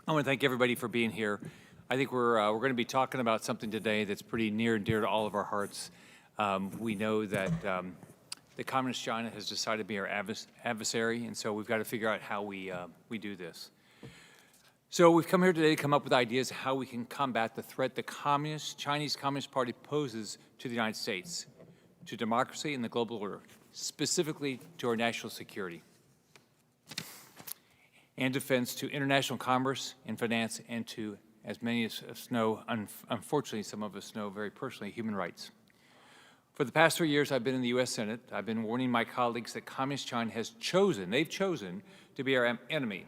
I want to thank everybody for being here. I think we're going to be talking about something today that's pretty near and dear to all of our hearts. We know that the Communist China has decided to be our adversary, and so we've got to figure out how we do this. So we've come here today to come up with ideas of how we can combat the threat the Chinese Communist Party poses to the United States, to democracy and the global order, specifically to our national security and defense, to international commerce and finance, and to, as many of us know, unfortunately some of us know very personally, human rights. For the past 3 years I've been in the U.S. Senate, I've been warning my colleagues that Communist China has chosen, they've chosen to be our enemy,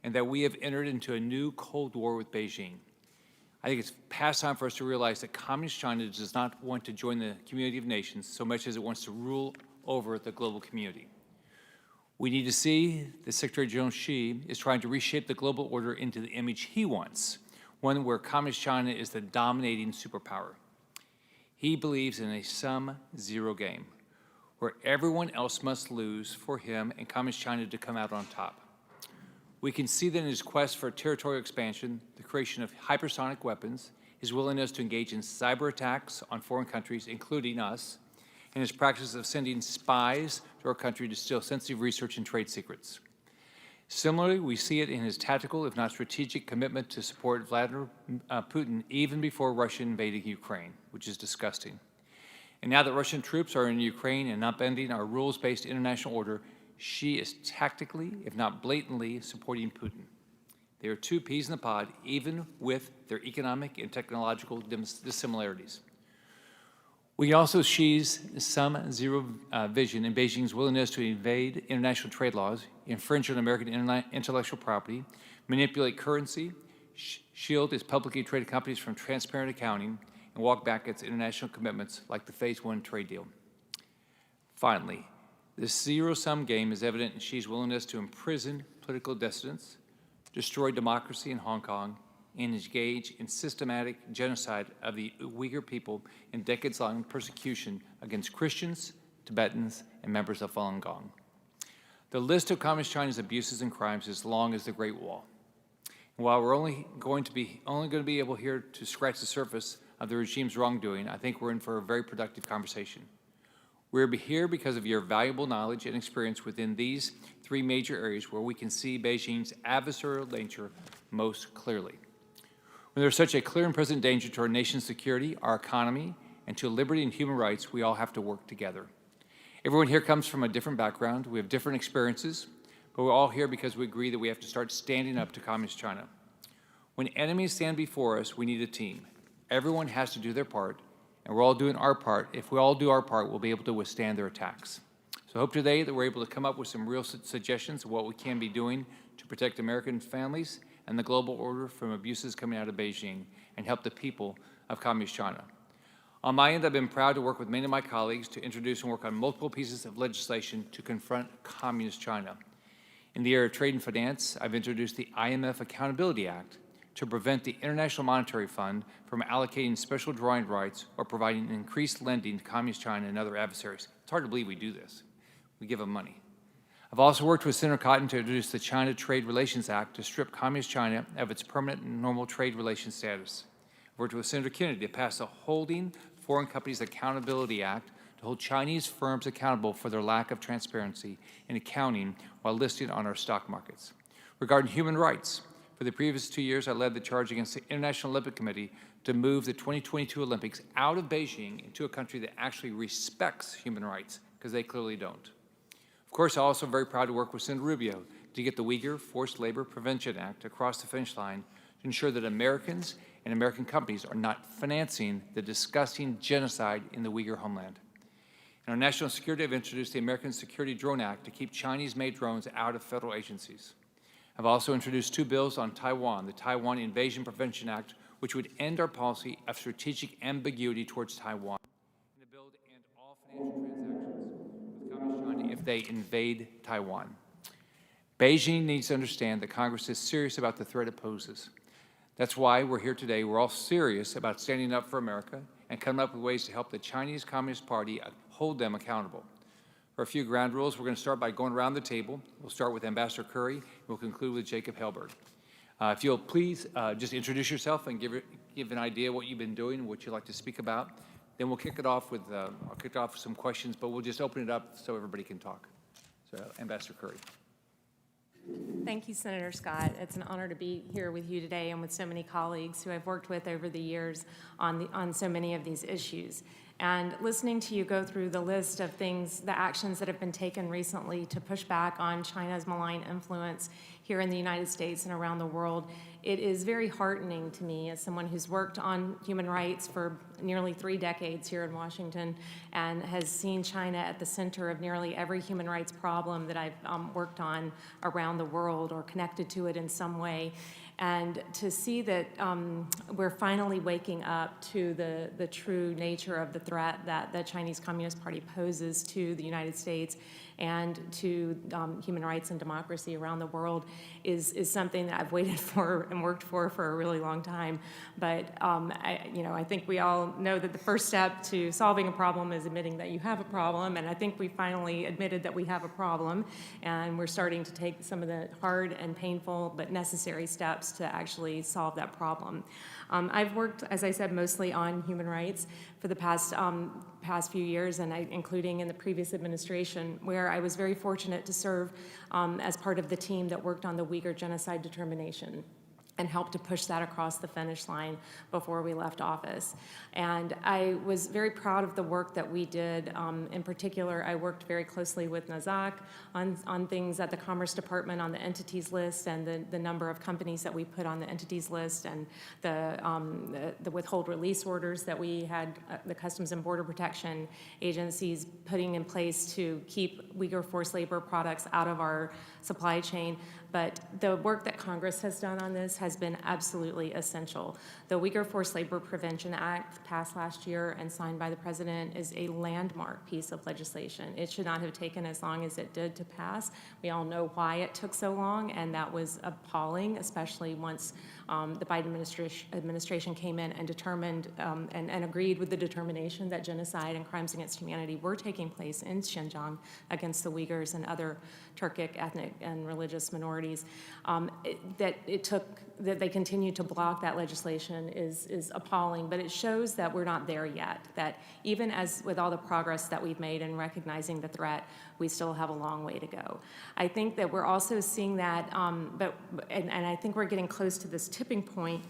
and that we have entered into a new Cold War with Beijing. I think it's past time for us to realize that Communist China does not want to join the community of nations so much as it wants to rule over the global community. We need to see that Secretary General Xi is trying to reshape the global order into the image he wants, one where Communist China is the dominating superpower. He believes in a sum-zero game, where everyone else must lose for him and Communist China to come out on top. We can see that in his quest for territorial expansion, the creation of hypersonic weapons, his willingness to engage in cyber attacks on foreign countries, including us, and his practice of sending spies to our country to steal sensitive research and trade secrets. Similarly, we see it in his tactical, if not strategic, commitment to support Vladimir Putin even before Russia invaded Ukraine, which is disgusting. And now that Russian troops are in Ukraine and upending our rules-based international order, Xi is tactically, if not blatantly, supporting Putin. They are two peas in the pod, even with their economic and technological dissimilarities. We can also Xi's sum-zero vision in Beijing's willingness to invade international trade laws, infringe on American intellectual property, manipulate currency, shield its publicly traded companies from transparent accounting, and walk back its international commitments like the Phase 1 trade deal. Finally, this zero-sum game is evident in Xi's willingness to imprison political dissidents, destroy democracy in Hong Kong, and engage in systematic genocide of the Uyghur people in decades-long persecution against Christians, Tibetans, and members of Falun Gong. The list of Communist China's abuses and crimes is long as the Great Wall. And while we're only going to be able here to scratch the surface of the regime's wrongdoing, I think we're in for a very productive conversation. We're here because of your valuable knowledge and experience within these three major areas where we can see Beijing's adversarial nature most clearly. When there's such a clear and present danger to our nation's security, our economy, and to liberty and human rights, we all have to work together. Everyone here comes from a different background. We have different experiences, but we're all here because we agree that we have to start standing up to Communist China. When enemies stand before us, we need a team. Everyone has to do their part, and we're all doing our part. If we all do our part, we'll be able to withstand their attacks. So I hope today that we're able to come up with some real suggestions of what we can be doing to protect American families and the global order from abuses coming out of Beijing and help the people of Communist China. On my end, I've been proud to work with many of my colleagues to introduce and work on multiple pieces of legislation to confront Communist China. In the area of trade and finance, I've introduced the IMF Accountability Act to prevent the International Monetary Fund from allocating special drawing rights or providing increased lending to Communist China and other adversaries. It's hard to believe we do this. We give them money. I've also worked with Senator Cotton to introduce the China Trade Relations Act to strip Communist China of its permanent and normal trade relations status. I've worked with Senator Kennedy to pass the Holding Foreign Companies Accountability Act to hold Chinese firms accountable for their lack of transparency in accounting while listed on our stock markets. Regarding human rights, for the previous 2 years, I led the charge against the International Olympic Committee to move the 2022 Olympics out of Beijing into a country that actually respects human rights, because they clearly don't. Of course, I'm also very proud to work with Senator Rubio to get the Uyghur Forced Labor Prevention Act across the finish line to ensure that Americans and American companies are not financing the disgusting genocide in the Uyghur homeland. In our national security, I've introduced the American Security Drone Act to keep Chinese-made drones out of federal agencies. I've also introduced 2 bills on Taiwan, the Taiwan Invasion Prevention Act, which would end our policy of strategic ambiguity towards Taiwan, and a bill to end all financial transactions with Communist China if they invade Taiwan. Beijing needs to understand that Congress is serious about the threat it poses. That's why we're here today. We're all serious about standing up for America and coming up with ways to help the Chinese Communist Party hold them accountable. For a few ground rules, we're going to start by going around the table. We'll start with Ambassador Curie, and we'll conclude with Jacob Helberg. If you'll please just introduce yourself and give an idea what you've been doing, what you'd like to speak about. Then we'll kick it off with, I'll kick it off with some questions, but we'll just open it up so everybody can talk. So, Ambassador Curie. Thank you, Senator Scott. It's an honor to be here with you today and with so many colleagues who I've worked with over the years on so many of these issues. And listening to you go through the list of things, the actions that have been taken recently to push back on China's malign influence here in the United States and around the world, it is very heartening to me as someone who's worked on human rights for nearly 3 decades here in Washington and has seen China at the center of nearly every human rights problem that I've worked on around the world or connected to it in some way. And to see that we're finally waking up to the true nature of the threat that the Chinese Communist Party poses to the United States and to human rights and democracy around the world is something that I've waited for and worked for a really long time. But I think we all know that the first step to solving a problem is admitting that you have a problem, and I think we finally admitted that we have a problem, and we're starting to take some of the hard and painful but necessary steps to actually solve that problem. I've worked, as I said, mostly on human rights for the past few years, and including in the previous administration, where I was very fortunate to serve as part of the team that worked on the Uyghur genocide determination and helped to push that across the finish line before we left office. And I was very proud of the work that we did. In particular, I worked very closely with Nazak on things at the Commerce Department on the entities list and the number of companies that we put on the entities list and the withhold release orders that we had, the Customs and Border Protection agencies putting in place to keep Uyghur forced labor products out of our supply chain. But the work that Congress has done on this has been absolutely essential. The Uyghur Forced Labor Prevention Act, passed last year and signed by the President, is a landmark piece of legislation. It should not have taken as long as it did to pass. We all know why it took so long, and that was appalling, especially once the Biden administration came in and determined and agreed with the determination that genocide and crimes against humanity were taking place in Xinjiang against the Uyghurs and other Turkic ethnic and religious minorities. That they continue to block that legislation is appalling, but it shows that we're not there yet, that even as with all the progress that we've made in recognizing the threat, we still have a long way to go. I think that we're also seeing that, and I think we're getting close to this tipping point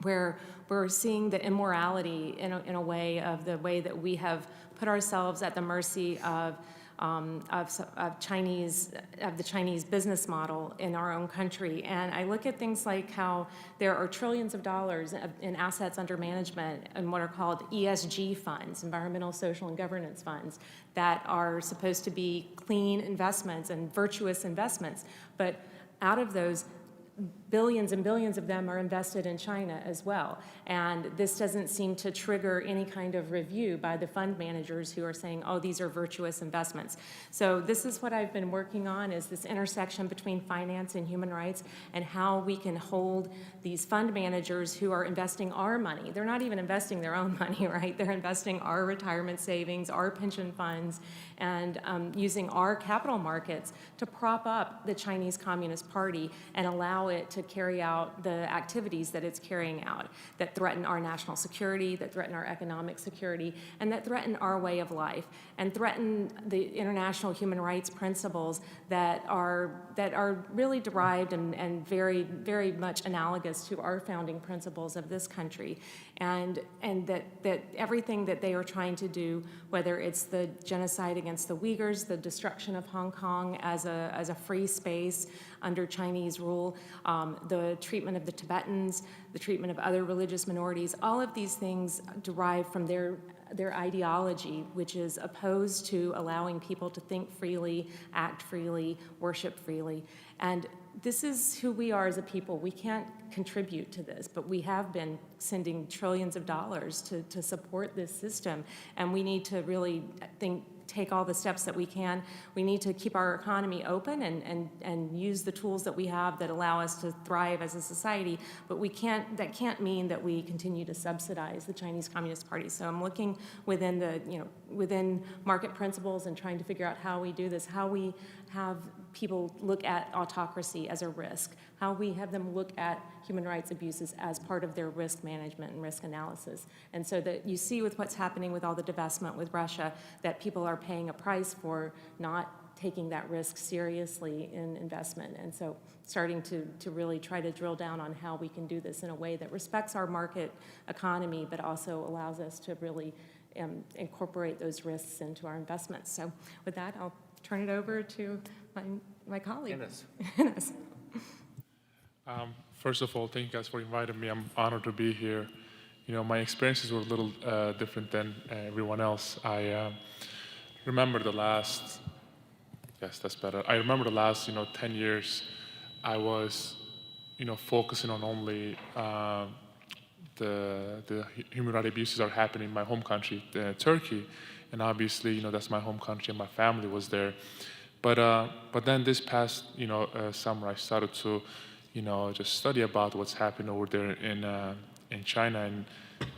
where we're seeing the immorality in a way of the way that we have put ourselves at the mercy of the Chinese business model in our own country. And I look at things like how there are trillions of dollars in assets under management in what are called ESG funds, environmental, social, and governance funds, that are supposed to be clean investments and virtuous investments. But out of those, billions and billions of them are invested in China as well. And this doesn't seem to trigger any kind of review by the fund managers who are saying, oh, these are virtuous investments. So this is what I've been working on, is this intersection between finance and human rights and how we can hold these fund managers who are investing our money. They're not even investing their own money, right? They're investing our retirement savings, our pension funds, and using our capital markets to prop up the Chinese Communist Party and allow it to carry out the activities that it's carrying out that threaten our national security, that threaten our economic security, and that threaten our way of life, and threaten the international human rights principles that are really derived and very, very much analogous to our founding principles of this country. And that everything that they are trying to do, whether it's the genocide against the Uyghurs, the destruction of Hong Kong as a free space under Chinese rule, the treatment of the Tibetans, the treatment of other religious minorities, all of these things derive from their ideology, which is opposed to allowing people to think freely, act freely, worship freely. And this is who we are as a people. We can't contribute to this, but we have been sending trillions of dollars to support this system, and we need to really take all the steps that we can. We need to keep our economy open and use the tools that we have that allow us to thrive as a society, but that can't mean that we continue to subsidize the Chinese Communist Party. So I'm looking within market principles and trying to figure out how we do this, how we have people look at autocracy as a risk, how we have them look at human rights abuses as part of their risk management and risk analysis. And so that you see with what's happening with all the divestment with Russia, that people are paying a price for not taking that risk seriously in investment. And so starting to really try to drill down on how we can do this in a way that respects our market economy, but also allows us to really incorporate those risks into our investments. So with that, I'll turn it over to my colleague. Enes. First of all, thank you guys for inviting me. I'm honored to be here. You know, my experiences were a little different than everyone else. I remember the last, yes, that's better. I remember the last, 10 years, I was, focusing on only the human rights abuses are happening in my home country, Turkey, and obviously, that's my home country and my family was there. But then this past, summer, I started to, just study about what's happening over there in China,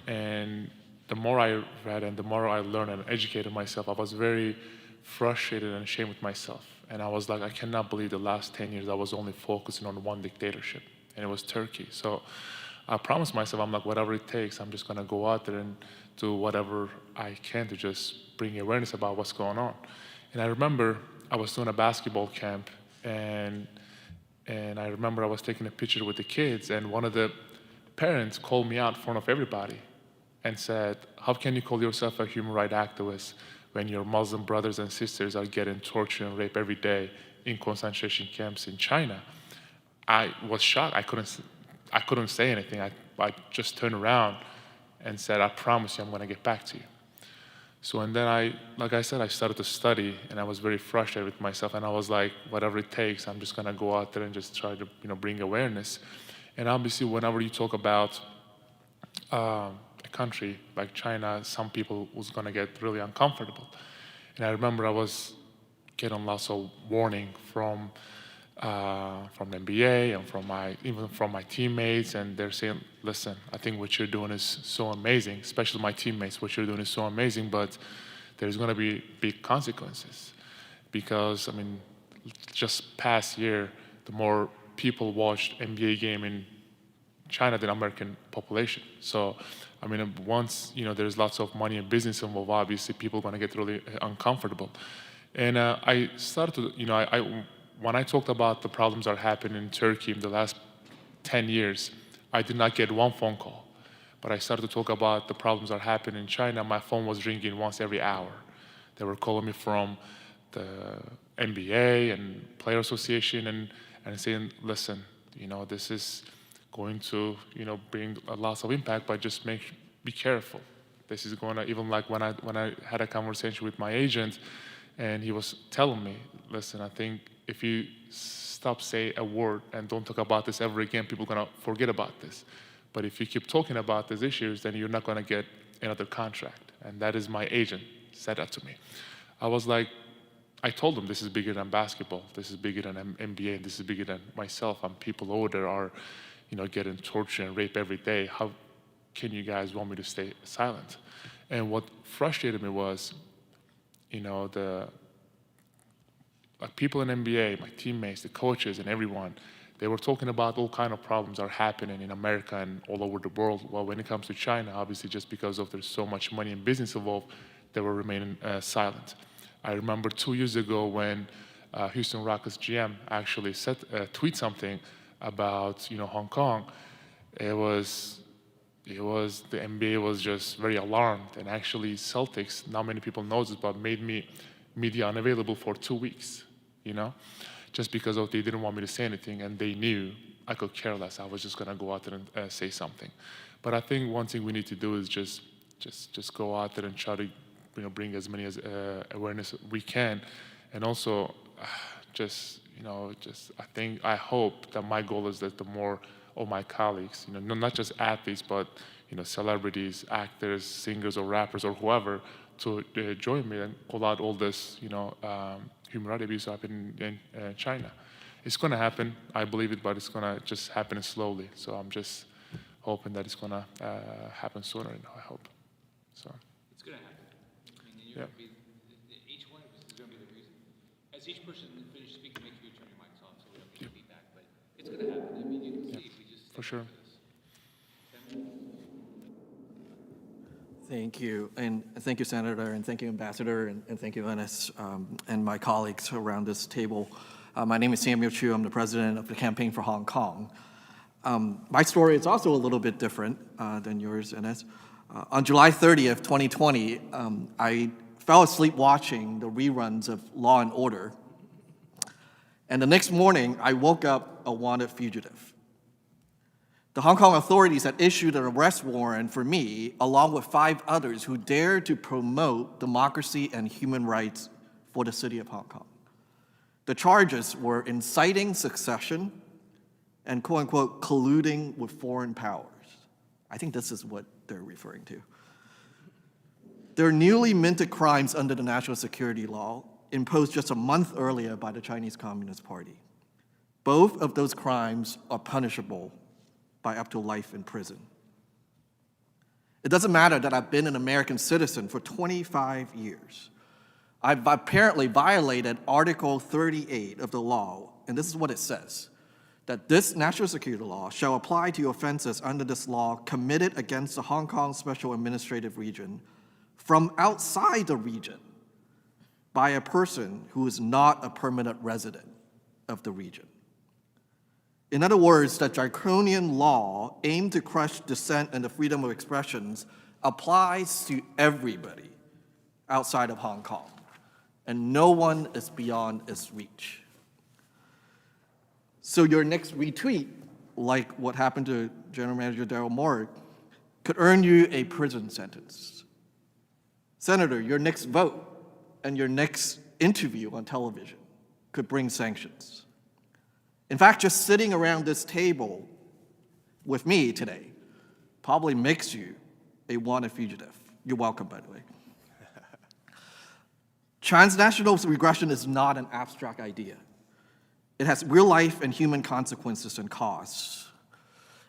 and the more I read and the more I learned and educated myself, I was very frustrated and ashamed with myself. And I was like, I cannot believe the last 10 years I was only focusing on one dictatorship, and it was Turkey. So I promised myself, I'm like, whatever it takes, I'm just gonna go out there and do whatever I can to just bring awareness about what's going on. And I remember I was doing a basketball camp, and I remember I was taking a picture with the kids, and one of the parents called me out in front of everybody and said, how can you call yourself a human rights activist when your Muslim brothers and sisters are getting tortured and raped every day in concentration camps in China? I was shocked. I couldn't say anything. I just turned around and said, I promise you I'm gonna get back to you. So, and then like I said, I started to study, and I was very frustrated with myself, and I was like, whatever it takes, I'm just gonna go out there and just try to, bring awareness. And obviously, whenever you talk about a country like China, some people was gonna get really uncomfortable. And I remember I was getting lots of warning from the NBA and even from my teammates, and they're saying, listen, I think what you're doing is so amazing, especially my teammates, what you're doing is so amazing, but there's gonna be big consequences. Because, just past year, the more people watched NBA game in China than American population. So, once, there's lots of money and business involved, obviously people are gonna get really uncomfortable. And I started to, when I talked about the problems that are happening in Turkey in the last 10 years, I did not get one phone call. But I started to talk about the problems that are happening in China. My phone was ringing once every hour. They were calling me from the NBA and Player Association and saying, listen, this is going to, bring a lot of impact, but just be careful. This is going to, even like when I had a conversation with my agent, and he was telling me, listen, I think if you stop saying a word and don't talk about this ever again, people are gonna forget about this. But if you keep talking about these issues, then you're not gonna get another contract. And that is my agent said that to me. I was like, I told him this is bigger than basketball, this is bigger than NBA, and this is bigger than myself. And people over there are, getting tortured and raped every day. How can you guys want me to stay silent? And what frustrated me was, the people in NBA, my teammates, the coaches, and everyone, they were talking about all kind of problems that are happening in America and all over the world. Well, when it comes to China, obviously just because of there's so much money and business involved, they were remaining silent. I remember 2 years ago when Houston Rockets GM actually tweet something about Hong Kong. It was the NBA was just very alarmed, and actually Celtics, not many people know this, but made me media unavailable for 2 weeks, just because they didn't want me to say anything, and they knew I could care less. I was just gonna go out there and say something. But I think one thing we need to do is just go out there and try to bring as many awareness we can, and also I hope that my goal is that the more of my colleagues, not just athletes, but celebrities, actors, singers, or rappers, or whoever, to join me and call out all this, human rights abuse happening in China. It's going to happen, I believe it, but it's going to just happen slowly. So I'm just hoping that it's going to happen sooner, I hope. So. It's going to happen. Each one of us is going to be the reason. As each person finishes going to happen. I mean, you can see if we just... For sure. Thank you, and thank you, Senator, and thank you, Ambassador, and thank you, Enes, and my colleagues around this table. My name is Samuel Chu. I'm the president of the Campaign for Hong Kong. My story is also a little bit different than yours, Enes. On July 30th, 2020, I fell asleep watching the reruns of Law and Order, and the next morning, I woke up a wanted fugitive. The Hong Kong authorities had issued an arrest warrant for me, along with 5 others who dared to promote democracy and human rights for the city of Hong Kong. The charges were inciting secession and, quote unquote, colluding with foreign powers. I think this is what they're referring to. They're newly minted crimes under the national security law imposed just a month earlier by the Chinese Communist Party. Both of those crimes are punishable by up to life in prison. It doesn't matter that I've been an American citizen for 25 years. I've apparently violated Article 38 of the law, and this is what it says, that this national security law shall apply to offenses under this law committed against the Hong Kong Special Administrative Region from outside the region by a person who is not a permanent resident of the region. In other words, that draconian law aimed to crush dissent and the freedom of expressions applies to everybody outside of Hong Kong, and no one is beyond its reach. So your next retweet, like what happened to General Manager Daryl Moore, could earn you a prison sentence. Senator, your next vote and your next interview on television could bring sanctions. In fact, just sitting around this table with me today probably makes you a wanted fugitive. You're welcome, by the way. Transnational regression is not an abstract idea. It has real life and human consequences and costs.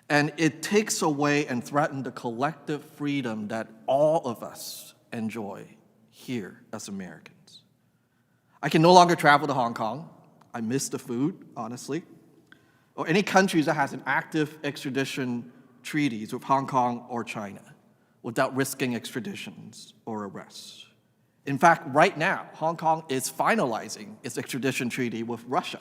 And it takes away and threatens the collective freedom that all of us enjoy here as Americans. I can no longer travel to Hong Kong. I miss the food, honestly, or any countries that has an active extradition treaties with Hong Kong or China without risking extraditions or arrests. In fact, right now, Hong Kong is finalizing its extradition treaty with Russia.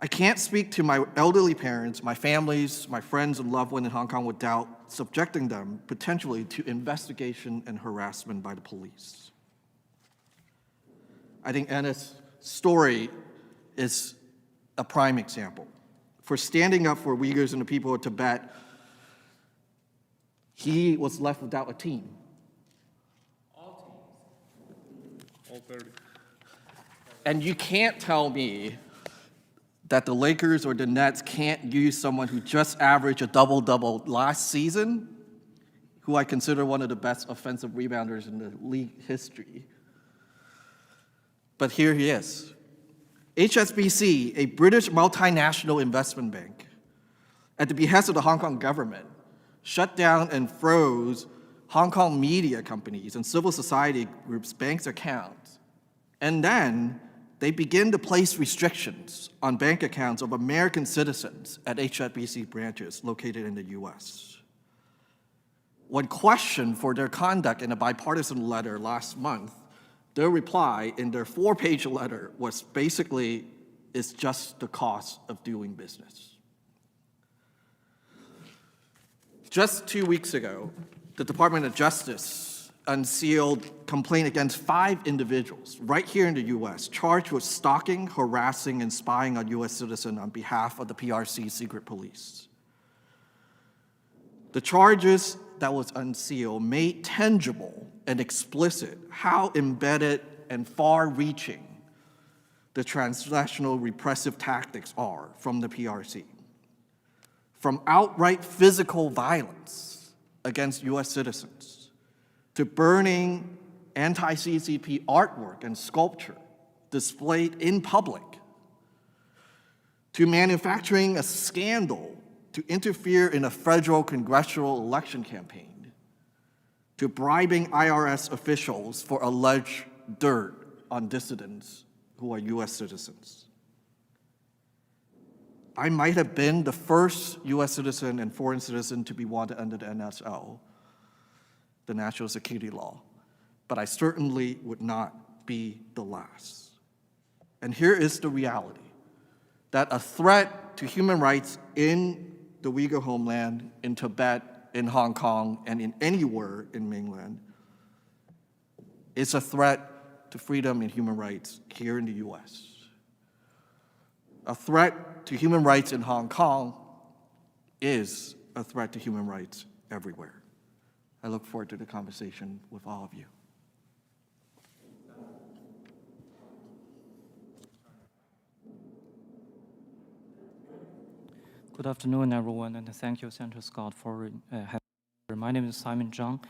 I can't speak to my elderly parents, my families, my friends and loved ones in Hong Kong without subjecting them potentially to investigation and harassment by the police. I think Enes' story is a prime example. For standing up for Uyghurs and the people of Tibet, he was left without a team. All 30. And you can't tell me that the Lakers or the Nets can't use someone who just averaged a double-double last season, who I consider one of the best offensive rebounders in the league history. But here he is. HSBC, a British multinational investment bank, at the behest of the Hong Kong government, shut down and froze Hong Kong media companies and civil society groups' banks' accounts. And then they begin to place restrictions on bank accounts of American citizens at HSBC branches located in the US. When questioned for their conduct in a bipartisan letter last month, their reply in their 4-page letter was basically, it's just the cost of doing business. Just 2 weeks ago, the Department of Justice unsealed complaint against 5 individuals right here in the US, charged with stalking, harassing, and spying on US citizens on behalf of the PRC secret police. The charges that was unsealed made tangible and explicit how embedded and far-reaching the transnational repressive tactics are from the PRC. From outright physical violence against US citizens to burning anti-CCP artwork and sculpture displayed in public, to manufacturing a scandal to interfere in a federal congressional election campaign, to bribing IRS officials for alleged dirt on dissidents who are US citizens. I might have been the first US citizen and foreign citizen to be wanted under the NSL, the National Security Law, but I certainly would not be the last. And here is the reality, that a threat to human rights in the Uyghur homeland, in Tibet, in Hong Kong, and in anywhere in mainland is a threat to freedom and human rights here in the US. A threat to human rights in Hong Kong is a threat to human rights everywhere. I look forward to the conversation with all of you. Good afternoon, everyone, and thank you, Senator Scott, for having me. My name is Zhang.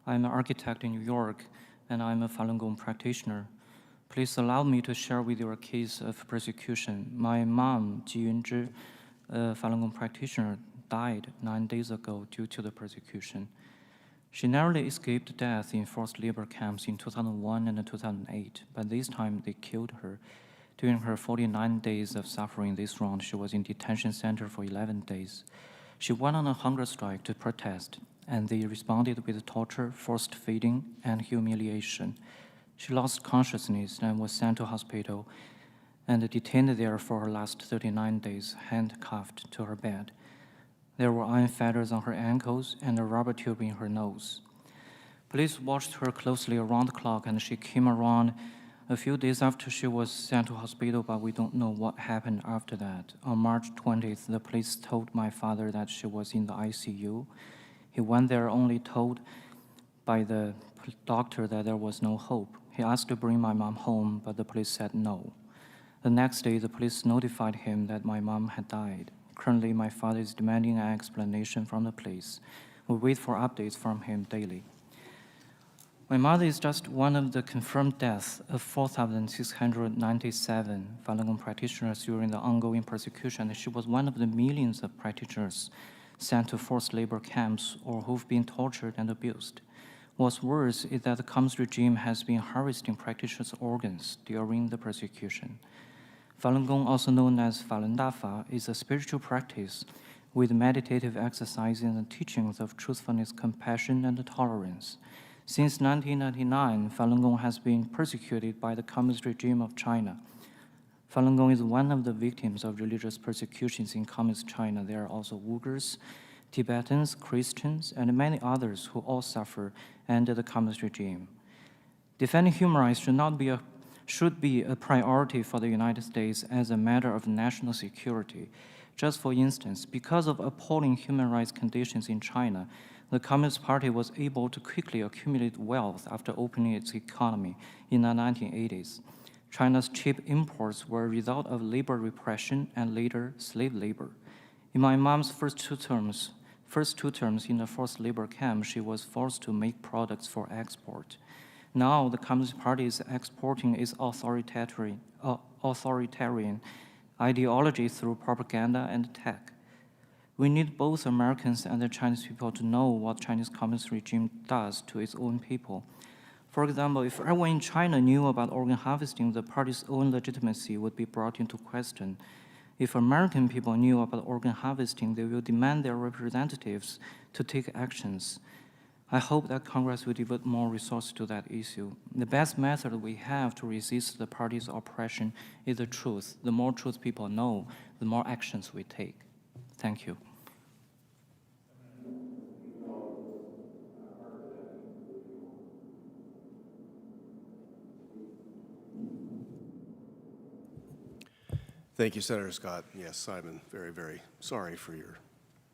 I'm an architect in New York, and I'm a Falun Gong practitioner. Please allow me to share with you a case of persecution. My mom, Ji Yunzhi, a Falun Gong practitioner, died 9 days ago due to the persecution. She narrowly escaped death in forced labor camps in 2001 and 2008, but this time they killed her. During her 49 days of suffering this round, she was in detention center for 11 days. She went on a hunger strike to protest, and they responded with torture, forced feeding, and humiliation. She lost consciousness and was sent to hospital and detained there for her last 39 days, handcuffed to her bed. There were iron fetters on her ankles and a rubber tube in her nose. Police watched her closely around the clock, and she came around a few days after she was sent to hospital, but we don't know what happened after that. On March 20th, the police told my father that she was in the ICU. He went there only told by the doctor that there was no hope. He asked to bring my mom home, but the police said no. The next day, the police notified him that my mom had died. Currently, my father is demanding an explanation from the police. We wait for updates from him daily. My mother is just one of the confirmed deaths of 4,697 Falun Gong practitioners during the ongoing persecution. She was one of the millions of practitioners sent to forced labor camps or who've been tortured and abused. What's worse is that the Communist regime has been harvesting practitioners' organs during the persecution. Falun Gong, also known as Falun Dafa, is a spiritual practice with meditative exercises and teachings of truthfulness, compassion, and tolerance. Since 1999, Falun Gong has been persecuted by the Communist regime of China. Falun Gong is one of the victims of religious persecutions in Communist China. There are also Uyghurs, Tibetans, Christians, and many others who all suffer under the Communist regime. Defending human rights should be a priority for the United States as a matter of national security. Just for instance, because of appalling human rights conditions in China, the Communist Party was able to quickly accumulate wealth after opening its economy in the 1980s. China's cheap imports were a result of labor repression and later slave labor. In my mom's first two terms in the forced labor camp, she was forced to make products for export. Now, the Communist Party is exporting its authoritarian ideology through propaganda and tech. We need both Americans and the Chinese people to know what Chinese Communist regime does to its own people. For example, if everyone in China knew about organ harvesting, the party's own legitimacy would be brought into question. If American people knew about organ harvesting, they will demand their representatives to take actions. I hope that Congress will devote more resources to that issue. The best method we have to resist the party's oppression is the truth. The more truth people know, the more actions we take. Thank you. Thank you, Senator Scott. Yes, Simon, very, very sorry for your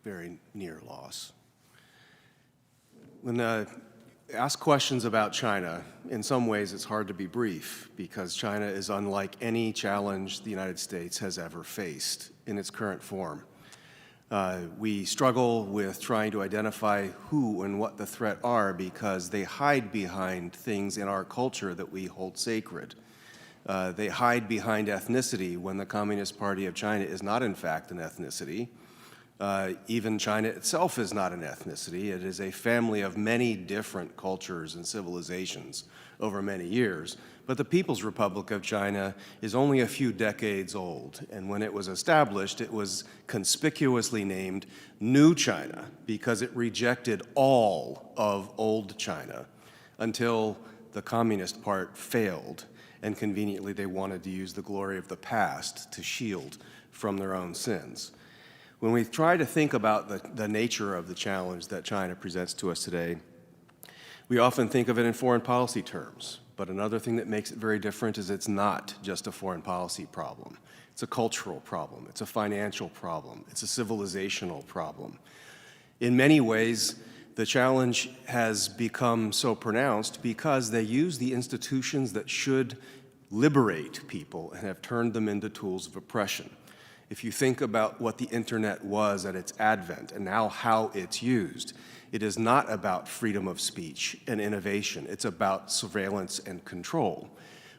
very near loss. When ask questions about China, in some ways it's hard to be brief because China is unlike any challenge the United States has ever faced in its current form. We struggle with trying to identify who and what the threat are because they hide behind things in our culture that we hold sacred. They hide behind ethnicity when the Communist Party of China is not in fact an ethnicity. Even China itself is not an ethnicity. It is a family of many different cultures and civilizations over many years. But the People's Republic of China is only a few decades old. And when it was established, it was conspicuously named New China because it rejected all of old China until the communist part failed. And conveniently, they wanted to use the glory of the past to shield from their own sins. When we try to think about the nature of the challenge that China presents to us today, we often think of it in foreign policy terms. But another thing that makes it very different is it's not just a foreign policy problem. It's a cultural problem. It's a financial problem. It's a civilizational problem. In many ways, the challenge has become so pronounced because they use the institutions that should liberate people and have turned them into tools of oppression. If you think about what the internet was at its advent and now how it's used, it is not about freedom of speech and innovation. It's about surveillance and control.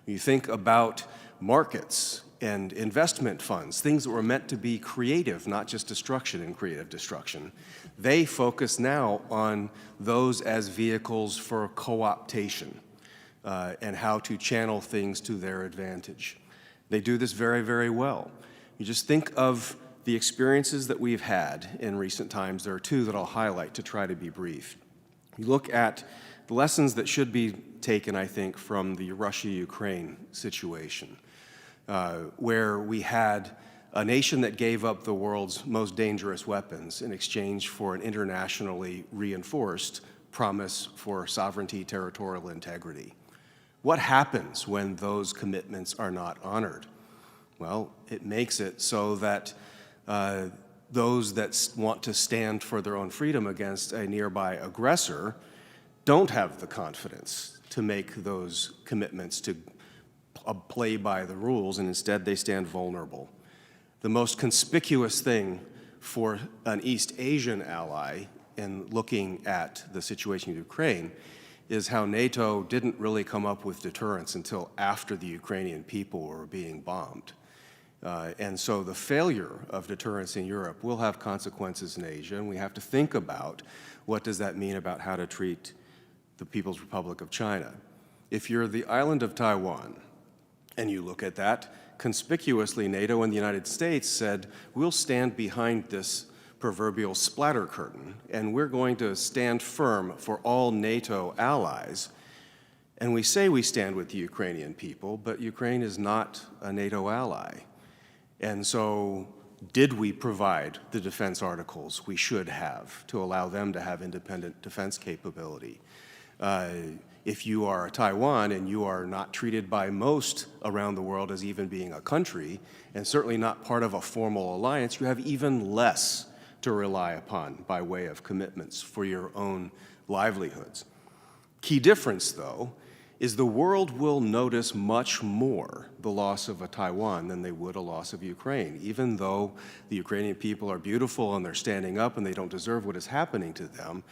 When you think about markets and investment funds, things that were meant to be creative, not just destruction and creative destruction, they focus now on those as vehicles for co-optation and how to channel things to their advantage. They do this very, very well. You just think of the experiences that we've had in recent times. There are two that I'll highlight to try to be brief. You look at the lessons that should be taken, I think, from the Russia-Ukraine situation, where we had a nation that gave up the world's most dangerous weapons in exchange for an internationally reinforced promise for sovereignty, territorial integrity. What happens when those commitments are not honored? Well, it makes it so that those that want to stand for their own freedom against a nearby aggressor don't have the confidence to make those commitments to play by the rules, and instead they stand vulnerable. The most conspicuous thing for an East Asian ally in looking at the situation in Ukraine is how NATO didn't really come up with deterrence until after the Ukrainian people were being bombed. And so the failure of deterrence in Europe will have consequences in Asia, and we have to think about what does that mean about how to treat the People's Republic of China. If you're the island of Taiwan, and you look at that, conspicuously NATO and the United States said, we'll stand behind this proverbial splatter curtain, and we're going to stand firm for all NATO allies. And we say we stand with the Ukrainian people, but Ukraine is not a NATO ally. And so did we provide the defense articles we should have to allow them to have independent defense capability? If you are Taiwan and you are not treated by most around the world as even being a country, and certainly not part of a formal alliance, you have even less to rely upon by way of commitments for your own livelihoods. Key difference, though, is the world will notice much more the loss of a Taiwan than they would a loss of Ukraine. Even though the Ukrainian people are beautiful and they're standing up and they don't deserve what is happening to them,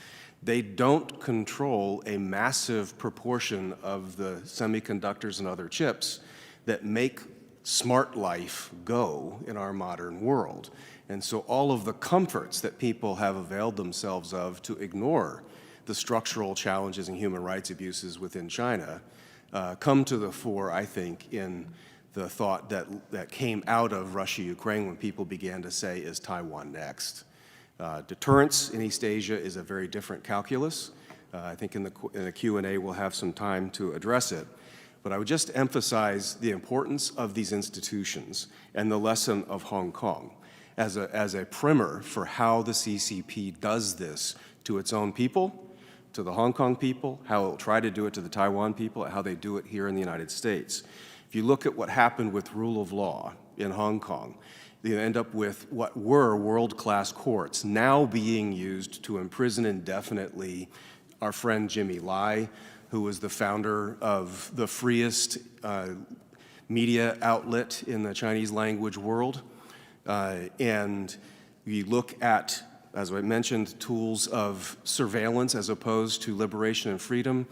they don't control a massive proportion of the semiconductors and other chips that make smart life go in our modern world. And so all of the comforts that people have availed themselves of to ignore the structural challenges and human rights abuses within China come to the fore, I think, in the thought that came out of Russia-Ukraine when people began to say, is Taiwan next? Deterrence in East Asia is a very different calculus. I think in the Q&A we'll have some time to address it. But I would just emphasize the importance of these institutions and the lesson of Hong Kong as a primer for how the CCP does this to its own people, to the Hong Kong people, how it will try to do it to the Taiwan people, and how they do it here in the United States. If you look at what happened with rule of law in Hong Kong, you end up with what were world-class courts now being used to imprison indefinitely our friend Jimmy Lai, who was the founder of the freest media outlet in the Chinese language world. And you look at, as I mentioned, tools of surveillance as opposed to liberation and freedom.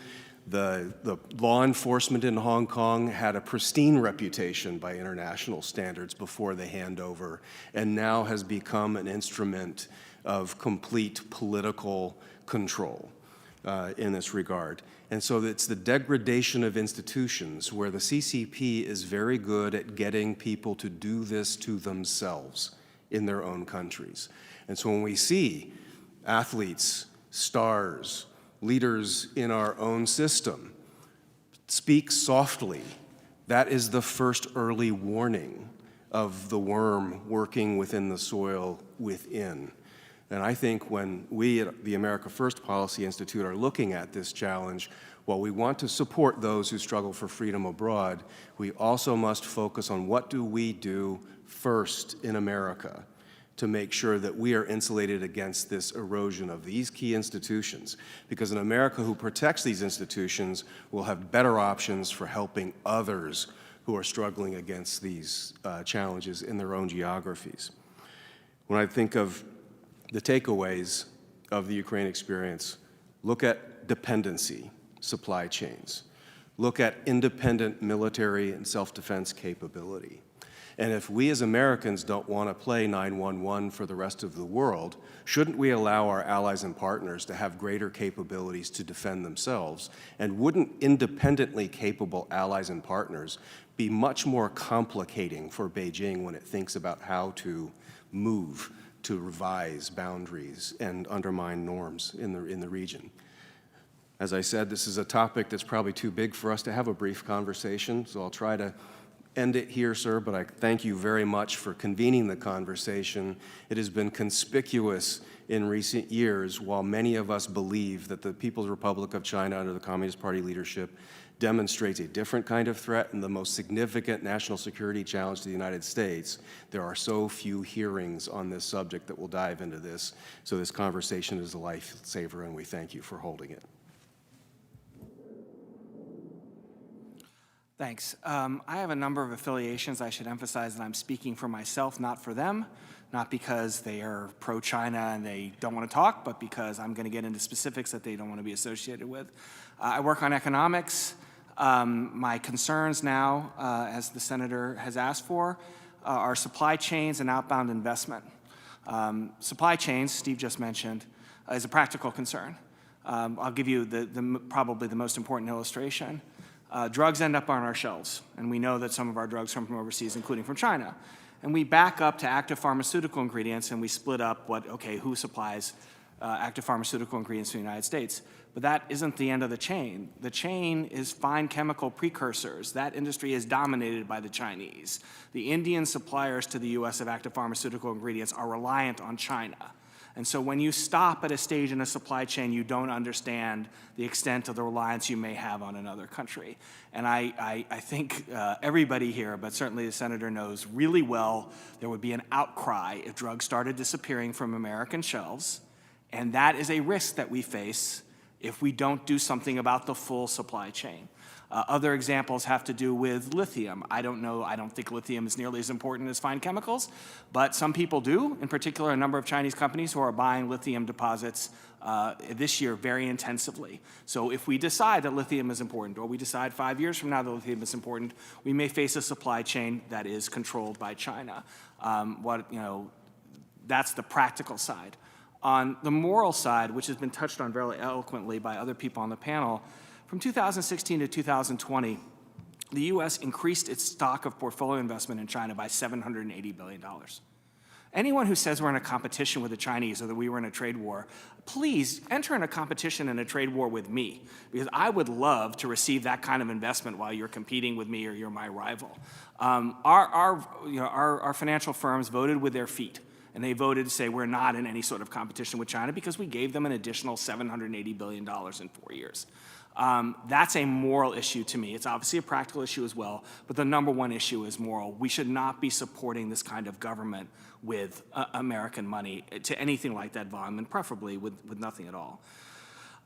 The law enforcement in Hong Kong had a pristine reputation by international standards before the handover, and now has become an instrument of complete political control in this regard. And so it's the degradation of institutions where the CCP is very good at getting people to do this to themselves in their own countries. And so when we see athletes, stars, leaders in our own system speak softly, that is the first early warning of the worm working within the soil within. And I think when we at the America First Policy Institute are looking at this challenge, while we want to support those who struggle for freedom abroad, we also must focus on what do we do first in America to make sure that we are insulated against this erosion of these key institutions. Because an America who protects these institutions will have better options for helping others who are struggling against these challenges in their own geographies. When I think of the takeaways of the Ukraine experience, look at dependency, supply chains. Look at independent military and self-defense capability. And if we as Americans don't want to play 911 for the rest of the world, shouldn't we allow our allies and partners to have greater capabilities to defend themselves? And wouldn't independently capable allies and partners be much more complicating for Beijing when it thinks about how to move, to revise boundaries and undermine norms in the region? As I said, this is a topic that's probably too big for us to have a brief conversation, so I'll try to end it here, sir, but I thank you very much for convening the conversation. It has been conspicuous in recent years, while many of us believe that the People's Republic of China under the Communist Party leadership demonstrates a different kind of threat and the most significant national security challenge to the United States, there are so few hearings on this subject that will dive into this. So this conversation is a lifesaver, and we thank you for holding it. Thanks. I have a number of affiliations. I should emphasize that I'm speaking for myself, not for them, not because they are pro-China and they don't want to talk, but because I'm going to get into specifics that they don't want to be associated with. I work on economics. My concerns now, as the senator has asked for, are supply chains and outbound investment. Supply chains, Steve just mentioned, is a practical concern. I'll give you probably the most important illustration. Drugs end up on our shelves, and we know that some of our drugs come from overseas, including from China. And we back up to active pharmaceutical ingredients, and we split up who supplies active pharmaceutical ingredients to the United States. But that isn't the end of the chain. The chain is fine chemical precursors. That industry is dominated by the Chinese. The Indian suppliers to the U.S. of active pharmaceutical ingredients are reliant on China. And so when you stop at a stage in a supply chain, you don't understand the extent of the reliance you may have on another country. And I think everybody here, but certainly the senator knows really well, there would be an outcry if drugs started disappearing from American shelves. And that is a risk that we face if we don't do something about the full supply chain. Other examples have to do with lithium. I don't think lithium is nearly as important as fine chemicals, but some people do, in particular a number of Chinese companies who are buying lithium deposits this year very intensively. So if we decide that lithium is important, or we decide 5 years from now that lithium is important, we may face a supply chain that is controlled by China. That's the practical side. On the moral side, which has been touched on very eloquently by other people on the panel, from 2016 to 2020, the U.S. increased its stock of portfolio investment in China by $780 billion. Anyone who says we're in a competition with the Chinese or that we were in a trade war, please enter in a competition and a trade war with me, because I would love to receive that kind of investment while you're competing with me or you're my rival. Our financial firms voted with their feet. And they voted to say we're not in any sort of competition with China because we gave them an additional $780 billion in 4 years. That's a moral issue to me. It's obviously a practical issue as well, but the number one issue is moral. We should not be supporting this kind of government with American money to anything like that volume, and preferably with nothing at all.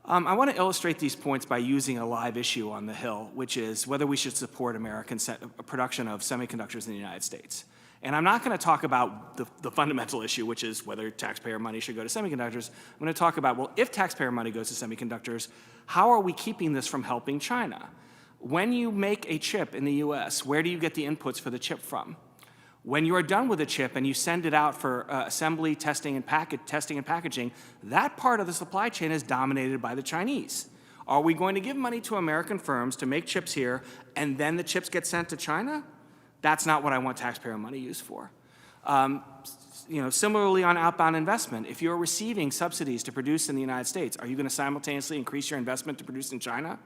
I want to illustrate these points by using a live issue on the Hill, which is whether we should support American production of semiconductors in the United States. And I'm not going to talk about the fundamental issue, which is whether taxpayer money should go to semiconductors. I'm going to talk about, well, if taxpayer money goes to semiconductors, how are we keeping this from helping China? When you make a chip in the US, where do you get the inputs for the chip from? When you are done with a chip and you send it out for assembly, testing, and packaging, that part of the supply chain is dominated by the Chinese. Are we going to give money to American firms to make chips here, and then the chips get sent to China? That's not what I want taxpayer money used for. Similarly on outbound investment, if you're receiving subsidies to produce in the United States, are you going to simultaneously increase your investment to produce in China?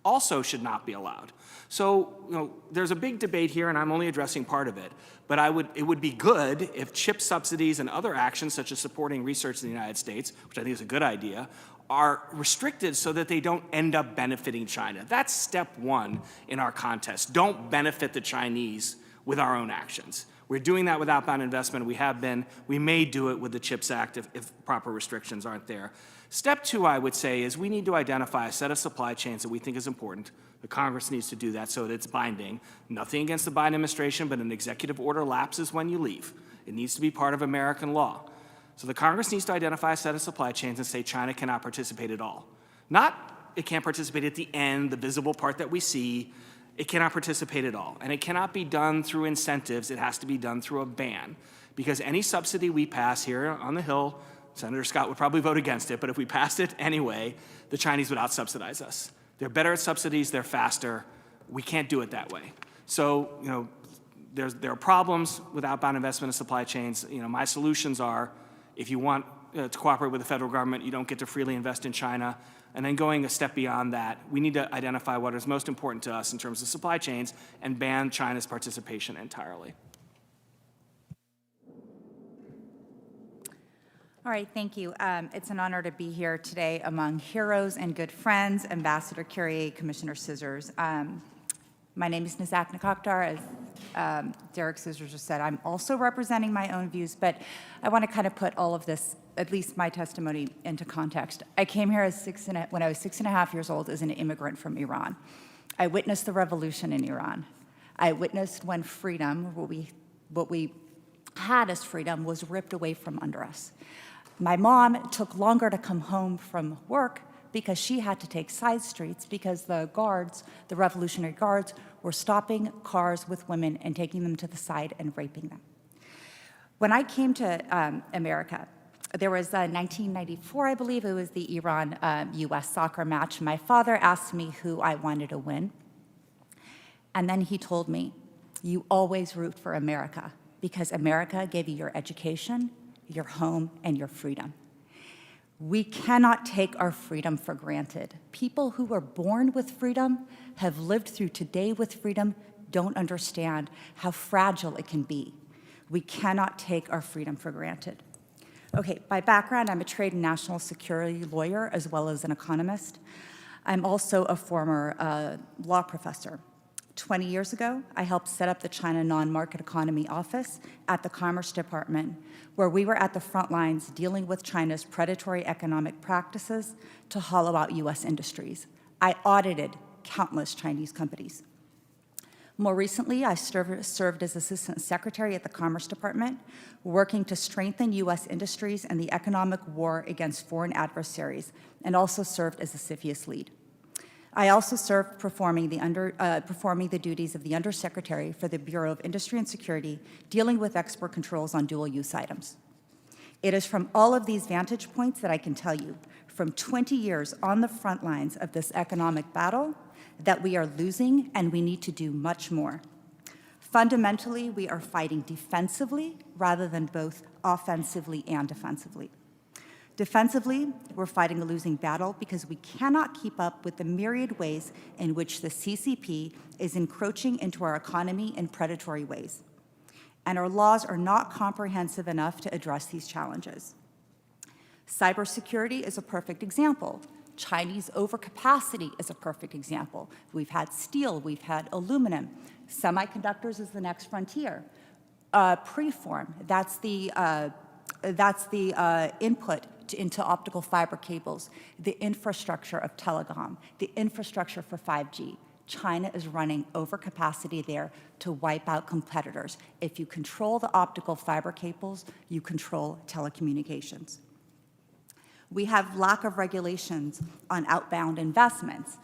Also should not be allowed. So, there's a big debate here, and I'm only addressing part of it. But it would be good if chip subsidies and other actions, such as supporting research in the United States, which I think is a good idea, are restricted so that they don't end up benefiting China. That's step one in our contest. Don't benefit the Chinese with our own actions. We're doing that with outbound investment. We have been. We may do it with the CHIPS Act if proper restrictions aren't there. Step two, I would say, is we need to identify a set of supply chains that we think is important. The Congress needs to do that so that it's binding. Nothing against the Biden administration, but an executive order lapses when you leave. It needs to be part of American law. So the Congress needs to identify a set of supply chains and say China cannot participate at all. Not it can't participate at the end, the visible part that we see. It cannot participate at all. And it cannot be done through incentives. It has to be done through a ban. Because any subsidy we pass here on the Hill, Senator Scott would probably vote against it, but if we passed it anyway, the Chinese would out-subsidize us. They're better at subsidies, they're faster. We can't do it that way. So, there are problems with outbound investment and supply chains. My solutions are, if you want to cooperate with the federal government, you don't get to freely invest in China. And then going a step beyond that, we need to identify what is most important to us in terms of supply chains and ban China's participation entirely. All right, thank you. It's an honor to be here today among heroes and good friends, Ambassador Curie, Commissioner Scissors. My name is Nazak Nikakhtar. As Derek Scissors just said, I'm also representing my own views, but I want to kind of put all of this, at least my testimony, into context. I came here when I was 6.5 years old as an immigrant from Iran. I witnessed the revolution in Iran. I witnessed when freedom, what we had as freedom, was ripped away from under us. My mom took longer to come home from work because she had to take side streets because the guards, the Revolutionary Guards, were stopping cars with women and taking them to the side and raping them. When I came to America, there was 1994, I believe, it was the Iran-US soccer match. My father asked me who I wanted to win. And then he told me, you always root for America because America gave you your education, your home, and your freedom. We cannot take our freedom for granted. People who were born with freedom, have lived through today with freedom, don't understand how fragile it can be. We cannot take our freedom for granted. Okay, by background, I'm a trade and national security lawyer as well as an economist. I'm also a former law professor. 20 years ago, I helped set up the China Non-Market Economy Office at the Commerce Department, where we were at the front lines dealing with China's predatory economic practices to hollow out US industries. I audited countless Chinese companies. More recently, I served as Assistant Secretary at the Commerce Department, working to strengthen US industries and the economic war against foreign adversaries, and also served as the CFIUS lead. I also served performing the duties of the Undersecretary for the Bureau of Industry and Security, dealing with export controls on dual-use items. It is from all of these vantage points that I can tell you, from 20 years on the front lines of this economic battle, that we are losing and we need to do much more. Fundamentally, we are fighting defensively rather than both offensively and defensively. Defensively, we're fighting a losing battle because we cannot keep up with the myriad ways in which the CCP is encroaching into our economy in predatory ways. And our laws are not comprehensive enough to address these challenges. Cybersecurity is a perfect example. Chinese overcapacity is a perfect example. We've had steel, we've had aluminum. Semiconductors is the next frontier. Preform, that's the input into optical fiber cables, the infrastructure of telecom, the infrastructure for 5G. China is running overcapacity there to wipe out competitors. If you control the optical fiber cables, you control telecommunications. We have lack of regulations on outbound investments.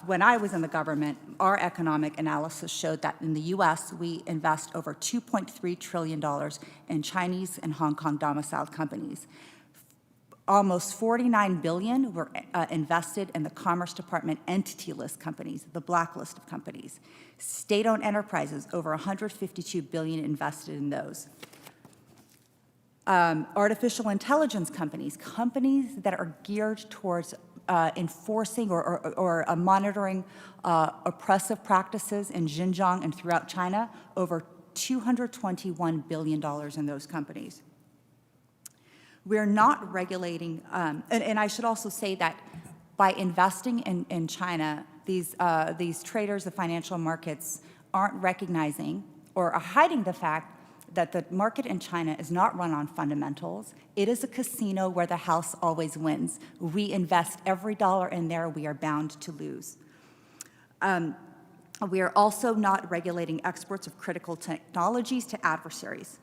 When I was in the government, our economic analysis showed that in the US, we invest over $2.3 trillion in Chinese and Hong Kong domiciled companies. Almost $49 billion were invested in the Commerce Department entity list companies, the blacklist of companies. State-owned enterprises, over $152 billion invested in those. Artificial intelligence companies, companies that are geared towards enforcing or monitoring oppressive practices in Xinjiang and throughout China, over $221 billion in those companies. We're not regulating, and I should also say that by investing in China, these traders, the financial markets, aren't recognizing or are hiding the fact that the market in China is not run on fundamentals. It is a casino where the house always wins. We invest every dollar in there, we are bound to lose. We are also not regulating exports of critical technologies to adversaries.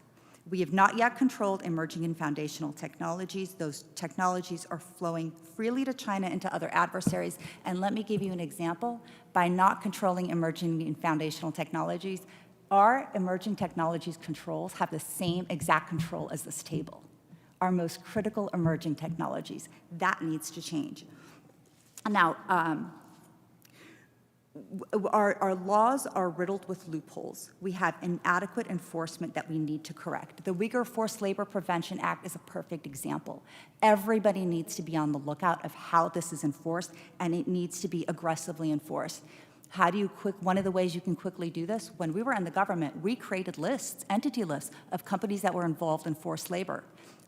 We have not yet controlled emerging and foundational technologies. Those technologies are flowing freely to China and to other adversaries. And let me give you an example. By not controlling emerging and foundational technologies, our emerging technologies controls have the same exact control as this table. Our most critical emerging technologies. That needs to change. Now, our laws are riddled with loopholes. We have inadequate enforcement that we need to correct. The Uyghur Forced Labor Prevention Act is a perfect example. Everybody needs to be on the lookout of how this is enforced, and it needs to be aggressively enforced. One of the ways you can quickly do this, when we were in the government, we created lists, entity lists, of companies that were involved in forced labor.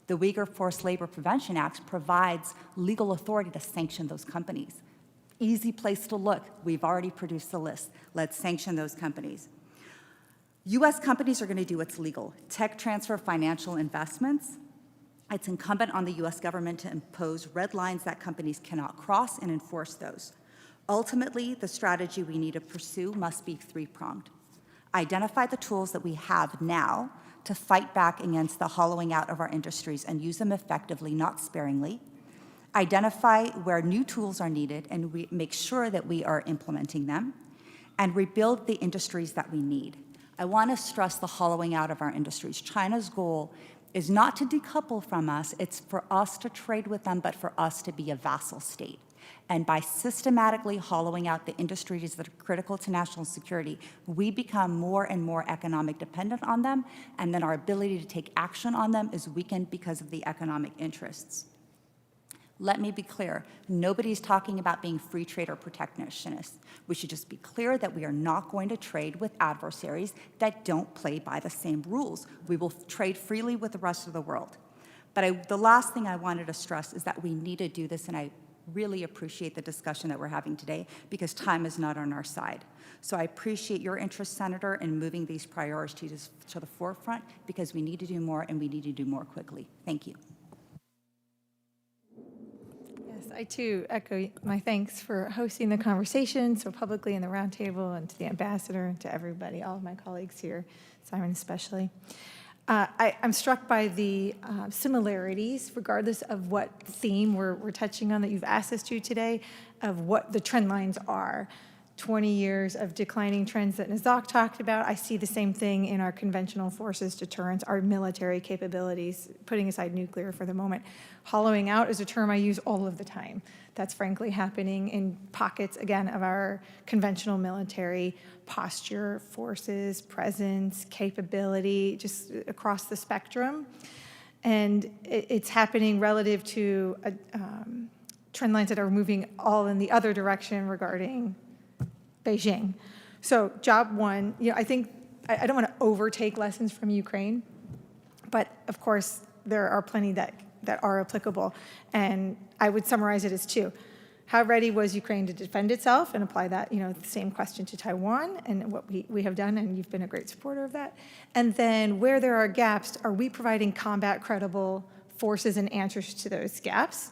The Uyghur Forced Labor Prevention Act provides legal authority to sanction those companies. Easy place to look. We've already produced the list. Let's sanction those companies. US companies are going to do what's legal. Tech transfer financial investments. It's incumbent on the US government to impose red lines that companies cannot cross and enforce those. Ultimately, the strategy we need to pursue must be three-pronged. Identify the tools that we have now to fight back against the hollowing out of our industries and use them effectively, not sparingly. Identify where new tools are needed and make sure that we are implementing them, and rebuild the industries that we need. I want to stress the hollowing out of our industries. China's goal is not to decouple from us, it's for us to trade with them, but for us to be a vassal state. And by systematically hollowing out the industries that are critical to national security, we become more and more economic dependent on them, and then our ability to take action on them is weakened because of the economic interests. Let me be clear, nobody's talking about being free trade or protectionists. We should just be clear that we are not going to trade with adversaries that don't play by the same rules. We will trade freely with the rest of the world. But the last thing I wanted to stress is that we need to do this, and I really appreciate the discussion that we're having today because time is not on our side. So I appreciate your interest, Senator, in moving these priorities to the forefront because we need to do more and we need to do more quickly. Thank you. I too echo my thanks for hosting the conversation so publicly in the roundtable, and to the ambassador and to everybody, all of my colleagues here, Simon especially. I'm struck by the similarities, regardless of what theme we're touching on that you've asked us to today, of what the trend lines are. 20 years of declining trends that Nazak talked about. I see the same thing in our conventional forces deterrence, our military capabilities, putting aside nuclear for the moment. Hollowing out is a term I use all of the time. That's frankly happening in pockets, again, of our conventional military posture, forces, presence, capability, just across the spectrum. And it's happening relative to trend lines that are moving all in the other direction regarding Beijing. So job one, I think, I don't want to overtake lessons from Ukraine, but of course there are plenty that are applicable. And I would summarize it as two. How ready was Ukraine to defend itself, and apply that, the same question to Taiwan and what we have done, and you've been a great supporter of that. And then where there are gaps, are we providing combat credible forces and answers to those gaps?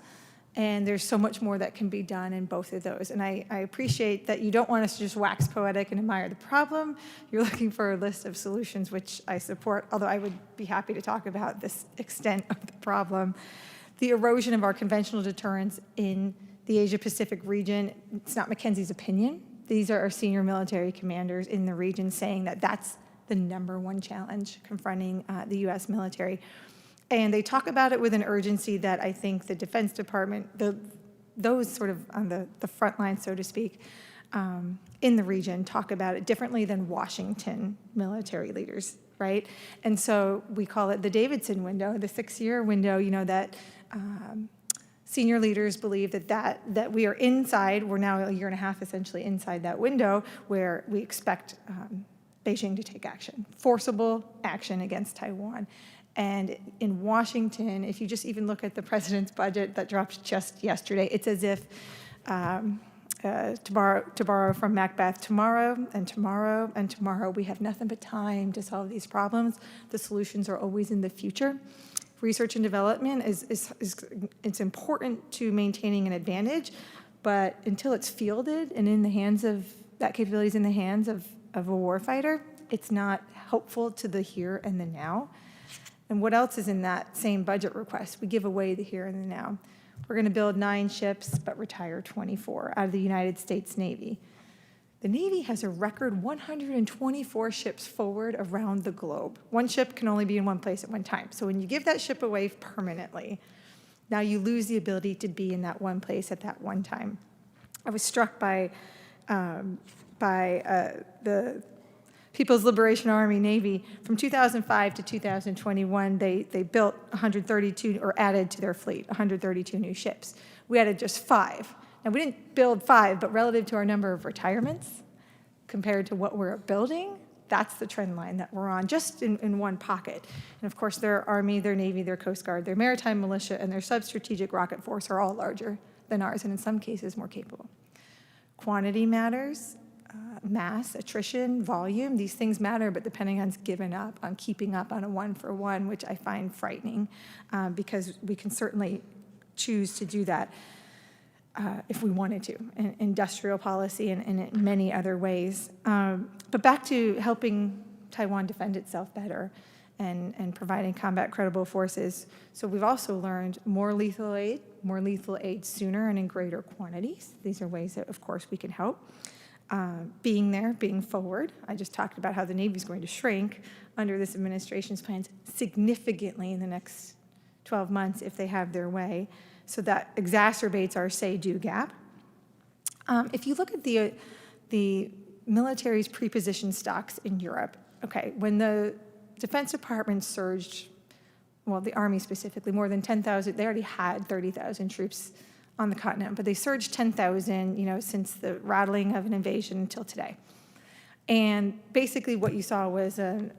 And there's so much more that can be done in both of those. And I appreciate that you don't want us to just wax poetic and admire the problem. You're looking for a list of solutions, which I support, although I would be happy to talk about this extent of the problem. The erosion of our conventional deterrence in the Asia-Pacific region, it's not Mackenzie's opinion. These are our senior military commanders in the region saying that that's the #1 challenge confronting the U.S. military. And they talk about it with an urgency that I think the Defense Department, those sort of on the front line, so to speak, in the region talk about it differently than Washington military leaders, right? And so we call it the Davidson window, the 6-year window, you know, that senior leaders believe that we are inside, we're now a year and a half essentially inside that window where we expect Beijing to take action, forcible action against Taiwan. And in Washington, if you just even look at the president's budget that dropped just yesterday, it's as if, to borrow from Macbeth, tomorrow and tomorrow and tomorrow, we have nothing but time to solve these problems. The solutions are always in the future. Research and development it's important to maintaining an advantage, but until it's fielded and in the hands of, that capability is in the hands of a warfighter, it's not helpful to the here and the now. And what else is in that same budget request? We give away the here and the now. We're going to build 9 ships, but retire 24 out of the United States Navy. The Navy has a record 124 ships forward around the globe. One ship can only be in one place at one time. So when you give that ship away permanently, now you lose the ability to be in that one place at that one time. I was struck by the People's Liberation Army Navy. From 2005 to 2021, they built 132, or added to their fleet, 132 new ships. We added just 5. Now, we didn't build 5, but relative to our number of retirements, compared to what we're building, that's the trend line that we're on, just in one pocket. And of course, their Army, their Navy, their Coast Guard, their maritime militia, and their sub-strategic rocket force are all larger than ours, and in some cases more capable. Quantity matters. Mass, attrition, volume, these things matter, but the Pentagon's given up on keeping up on a 1-for-1, which I find frightening, because we can certainly choose to do that if we wanted to, in industrial policy and in many other ways. But back to helping Taiwan defend itself better and providing combat credible forces. So we've also learned more lethal aid sooner and in greater quantities. These are ways that, of course, we can help. Being there, being forward. I just talked about how the Navy is going to shrink under this administration's plans significantly in the next 12 months if they have their way. So that exacerbates our say-do gap. If you look at the military's pre-positioned stocks in Europe, okay, when the Defense Department surged, well, the Army specifically, more than 10,000, they already had 30,000 troops on the continent, but they surged 10,000, you know, since the rattling of an invasion until today. And basically what you saw was an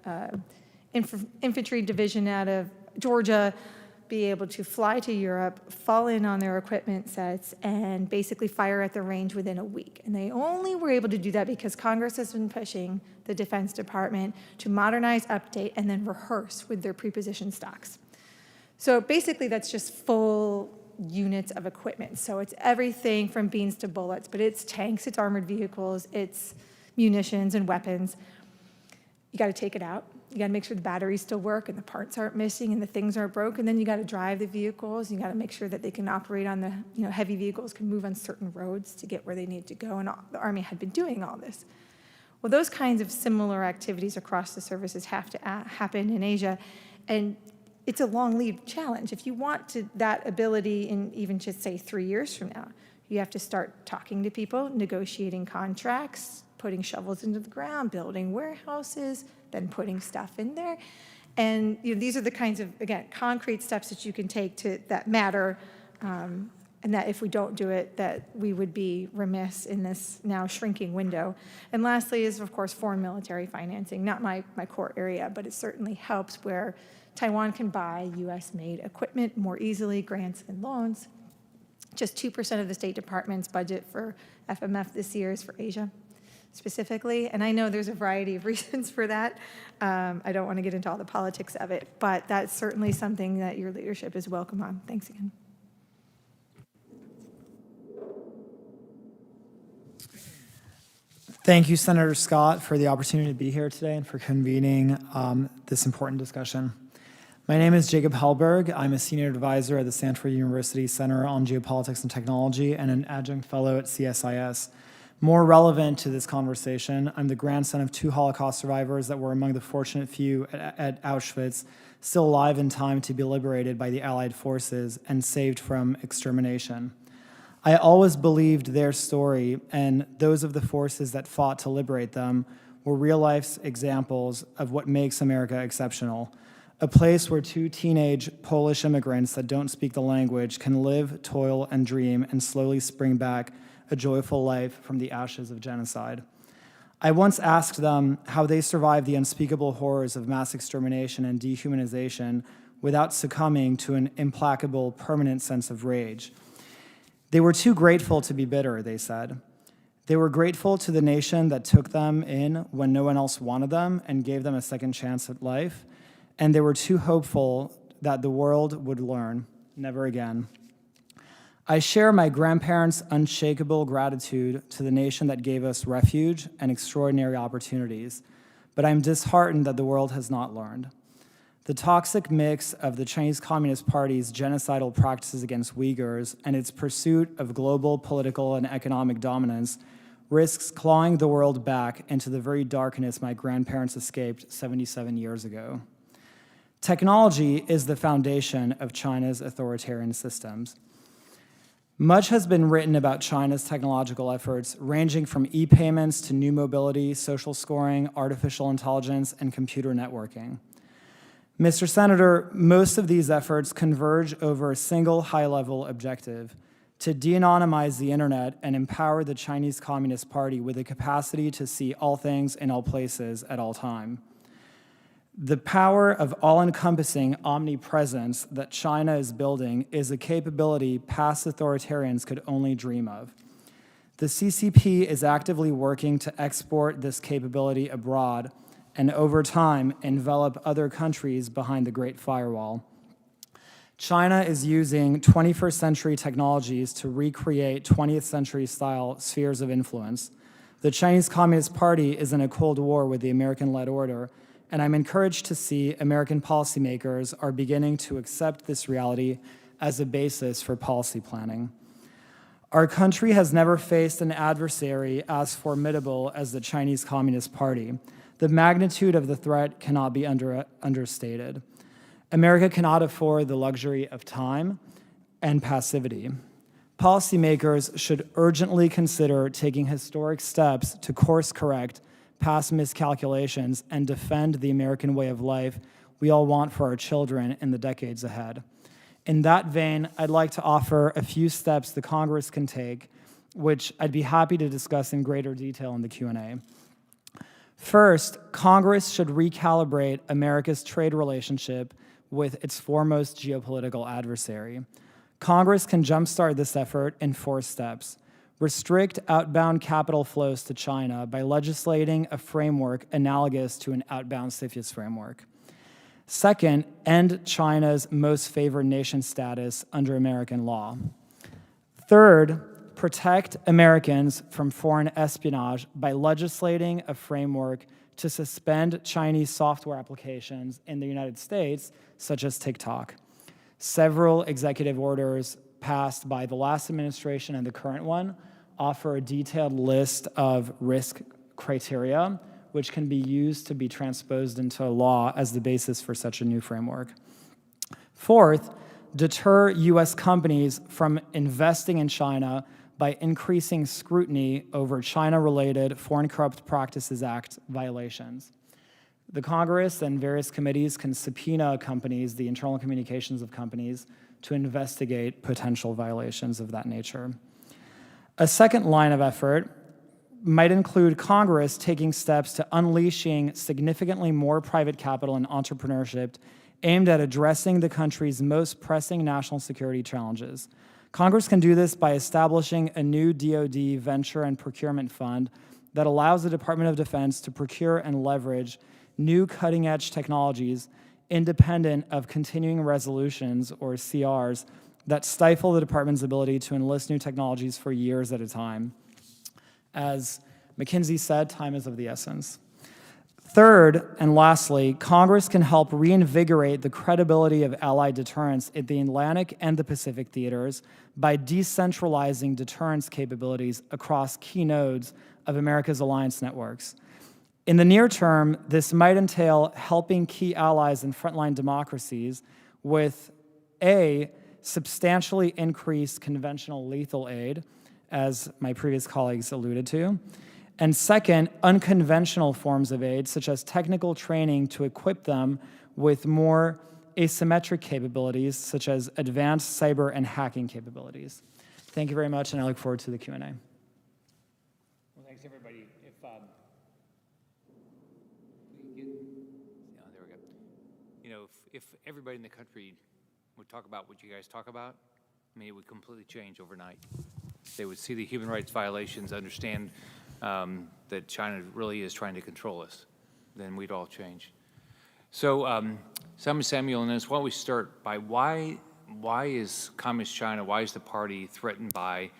infantry division out of Georgia be able to fly to Europe, fall in on their equipment sets, and basically fire at the range within a week. And they only were able to do that because Congress has been pushing the Defense Department to modernize, update, and then rehearse with their pre-positioned stocks. So basically that's just full units of equipment. So it's everything from beans to bullets, but it's tanks, it's armored vehicles, it's munitions and weapons. You got to take it out. You got to make sure the batteries still work and the parts aren't missing and the things aren't broken. Then you got to drive the vehicles. You got to make sure that they can operate on the, you know, heavy vehicles can move on certain roads to get where they need to go. And the Army had been doing all this. Well, those kinds of similar activities across the services have to happen in Asia. And it's a long lead challenge. If you want that ability in even just say 3 years from now, you have to start talking to people, negotiating contracts, putting shovels into the ground, building warehouses, then putting stuff in there. And you know, these are the kinds of, again, concrete steps that you can take that matter, and that if we don't do it, that we would be remiss in this now shrinking window. And lastly is, of course, foreign military financing. Not my core area, but it certainly helps where Taiwan can buy U.S.-made equipment more easily, grants and loans. Just 2% of the State Department's budget for FMF this year is for Asia specifically. And I know there's a variety of reasons for that. I don't want to get into all the politics of it, but that's certainly something that your leadership is welcome on. Thanks again. Thank you, Senator Scott, for the opportunity to be here today and for convening this important discussion. My name is Jacob Helberg. I'm a senior advisor at the Stanford University Center on Geopolitics and Technology and an adjunct fellow at CSIS. More relevant to this conversation, I'm the grandson of 2 Holocaust survivors that were among the fortunate few at Auschwitz, still alive in time to be liberated by the Allied forces and saved from extermination. I always believed their story and those of the forces that fought to liberate them were real-life examples of what makes America exceptional. A place where 2 teenage Polish immigrants that don't speak the language can live, toil, and dream and slowly spring back a joyful life from the ashes of genocide. I once asked them how they survived the unspeakable horrors of mass extermination and dehumanization without succumbing to an implacable, permanent sense of rage. They were too grateful to be bitter, they said. They were grateful to the nation that took them in when no one else wanted them and gave them a second chance at life, and they were too hopeful that the world would learn, never again. I share my grandparents' unshakable gratitude to the nation that gave us refuge and extraordinary opportunities, but I'm disheartened that the world has not learned. The toxic mix of the Chinese Communist Party's genocidal practices against Uyghurs and its pursuit of global political and economic dominance risks clawing the world back into the very darkness my grandparents escaped 77 years ago. Technology is the foundation of China's authoritarian systems. Much has been written about China's technological efforts, ranging from e-payments to new mobility, social scoring, artificial intelligence, and computer networking. Mr. Senator, most of these efforts converge over a single high-level objective: to de-anonymize the internet and empower the Chinese Communist Party with the capacity to see all things in all places at all time. The power of all-encompassing omnipresence that China is building is a capability past authoritarians could only dream of. The CCP is actively working to export this capability abroad and over time envelop other countries behind the Great Firewall. China is using 21st century technologies to recreate 20th century style spheres of influence. The Chinese Communist Party is in a Cold War with the American-led order, and I'm encouraged to see American policymakers are beginning to accept this reality as a basis for policy planning. Our country has never faced an adversary as formidable as the Chinese Communist Party. The magnitude of the threat cannot be understated. America cannot afford the luxury of time and passivity. Policymakers should urgently consider taking historic steps to course correct past miscalculations and defend the American way of life we all want for our children in the decades ahead. In that vein, I'd like to offer a few steps the Congress can take, which I'd be happy to discuss in greater detail in the Q&A. First, Congress should recalibrate America's trade relationship with its foremost geopolitical adversary. Congress can jumpstart this effort in 4 steps. Restrict outbound capital flows to China by legislating a framework analogous to an outbound CFIUS framework. Second, end China's most favored nation status under American law. Third, protect Americans from foreign espionage by legislating a framework to suspend Chinese software applications in the United States, such as TikTok. Several executive orders passed by the last administration and the current one offer a detailed list of risk criteria, which can be used to be transposed into law as the basis for such a new framework. Fourth, deter U.S. companies from investing in China by increasing scrutiny over China-related Foreign Corrupt Practices Act violations. The Congress and various committees can subpoena companies, the internal communications of companies, to investigate potential violations of that nature. A second line of effort might include Congress taking steps to unleashing significantly more private capital and entrepreneurship aimed at addressing the country's most pressing national security challenges. Congress can do this by establishing a new DoD venture and procurement fund that allows the Department of Defense to procure and leverage new cutting-edge technologies independent of continuing resolutions, or CRs, that stifle the department's ability to enlist new technologies for years at a time. As Mackenzie said time is of the essence. Third, and lastly, Congress can help reinvigorate the credibility of allied deterrence in the Atlantic and the Pacific theaters by decentralizing deterrence capabilities across key nodes of America's alliance networks. In the near term, this might entail helping key allies in frontline democracies with A, substantially increased conventional lethal aid, as my previous colleagues alluded to, and second, unconventional forms of aid, such as technical training to equip them with more asymmetric capabilities, such as advanced cyber and hacking capabilities. Thank you very much, and I look forward to the Q&A. Well, thanks, everybody. If there we go. You know, if everybody in the country would talk about what you guys talk about, I mean, it would completely change overnight. They would see the human rights violations, understand that China really is trying to control us, then we'd all change. So, Simon, Samuel, and Enes, why don't we start by why is Communist China, why is the party threatened by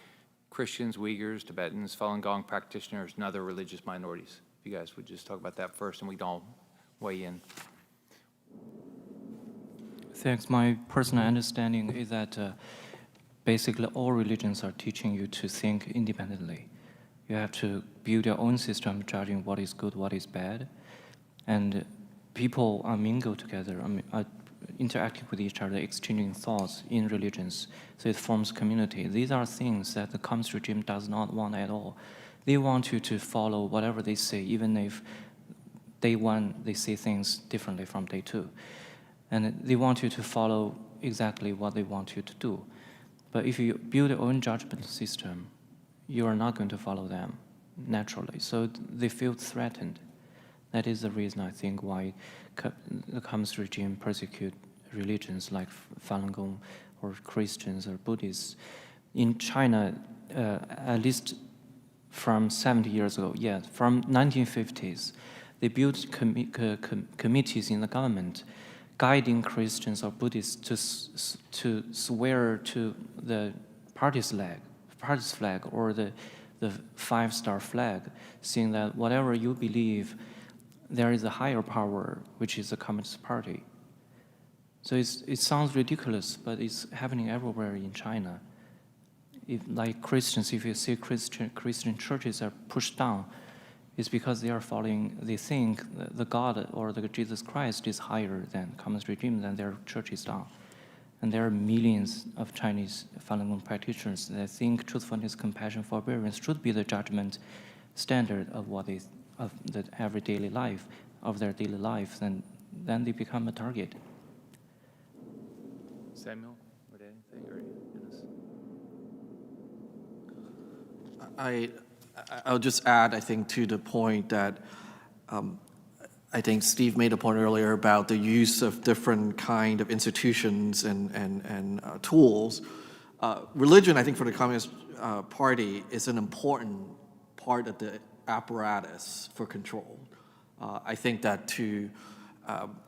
Christians, Uyghurs, Tibetans, Falun Gong practitioners, and other religious minorities? If you guys would just talk about that first, and we'd all weigh in. Thanks. My personal understanding is that basically all religions are teaching you to think independently. You have to build your own system judging what is good, what is bad. And people are mingled together, are interacting with each other, exchanging thoughts in religions. So it forms community. These are things that the communist regime does not want at all. They want you to follow whatever they say, even if day one they say things differently from day two. And they want you to follow exactly what they want you to do. But if you build your own judgment system, you are not going to follow them naturally. So they feel threatened. That is the reason, I think, why the communist regime persecute religions like Falun Gong or Christians or Buddhists. In China, at least from 70 years ago, yes, from 1950s, they built committees in the government guiding Christians or Buddhists to swear to the party's flag or the five-star flag, saying that whatever you believe, there is a higher power, which is the Communist Party. So it sounds ridiculous, but it's happening everywhere in China. Like Christians, if you see Christian churches are pushed down, it's because they think the God or the Jesus Christ is higher than communist regime, than their church is down. And there are millions of Chinese Falun Gong practitioners that think truthfulness, compassion, forbearance should be the judgment standard of of the everyday life, of their daily life, then they become a target. Samuel, would anything, or Enes? I'll just add, I think, to the point that I think Steve made a point earlier about the use of different kind of institutions and tools. Religion, I think, for the Communist Party is an important part of the apparatus for control. I think that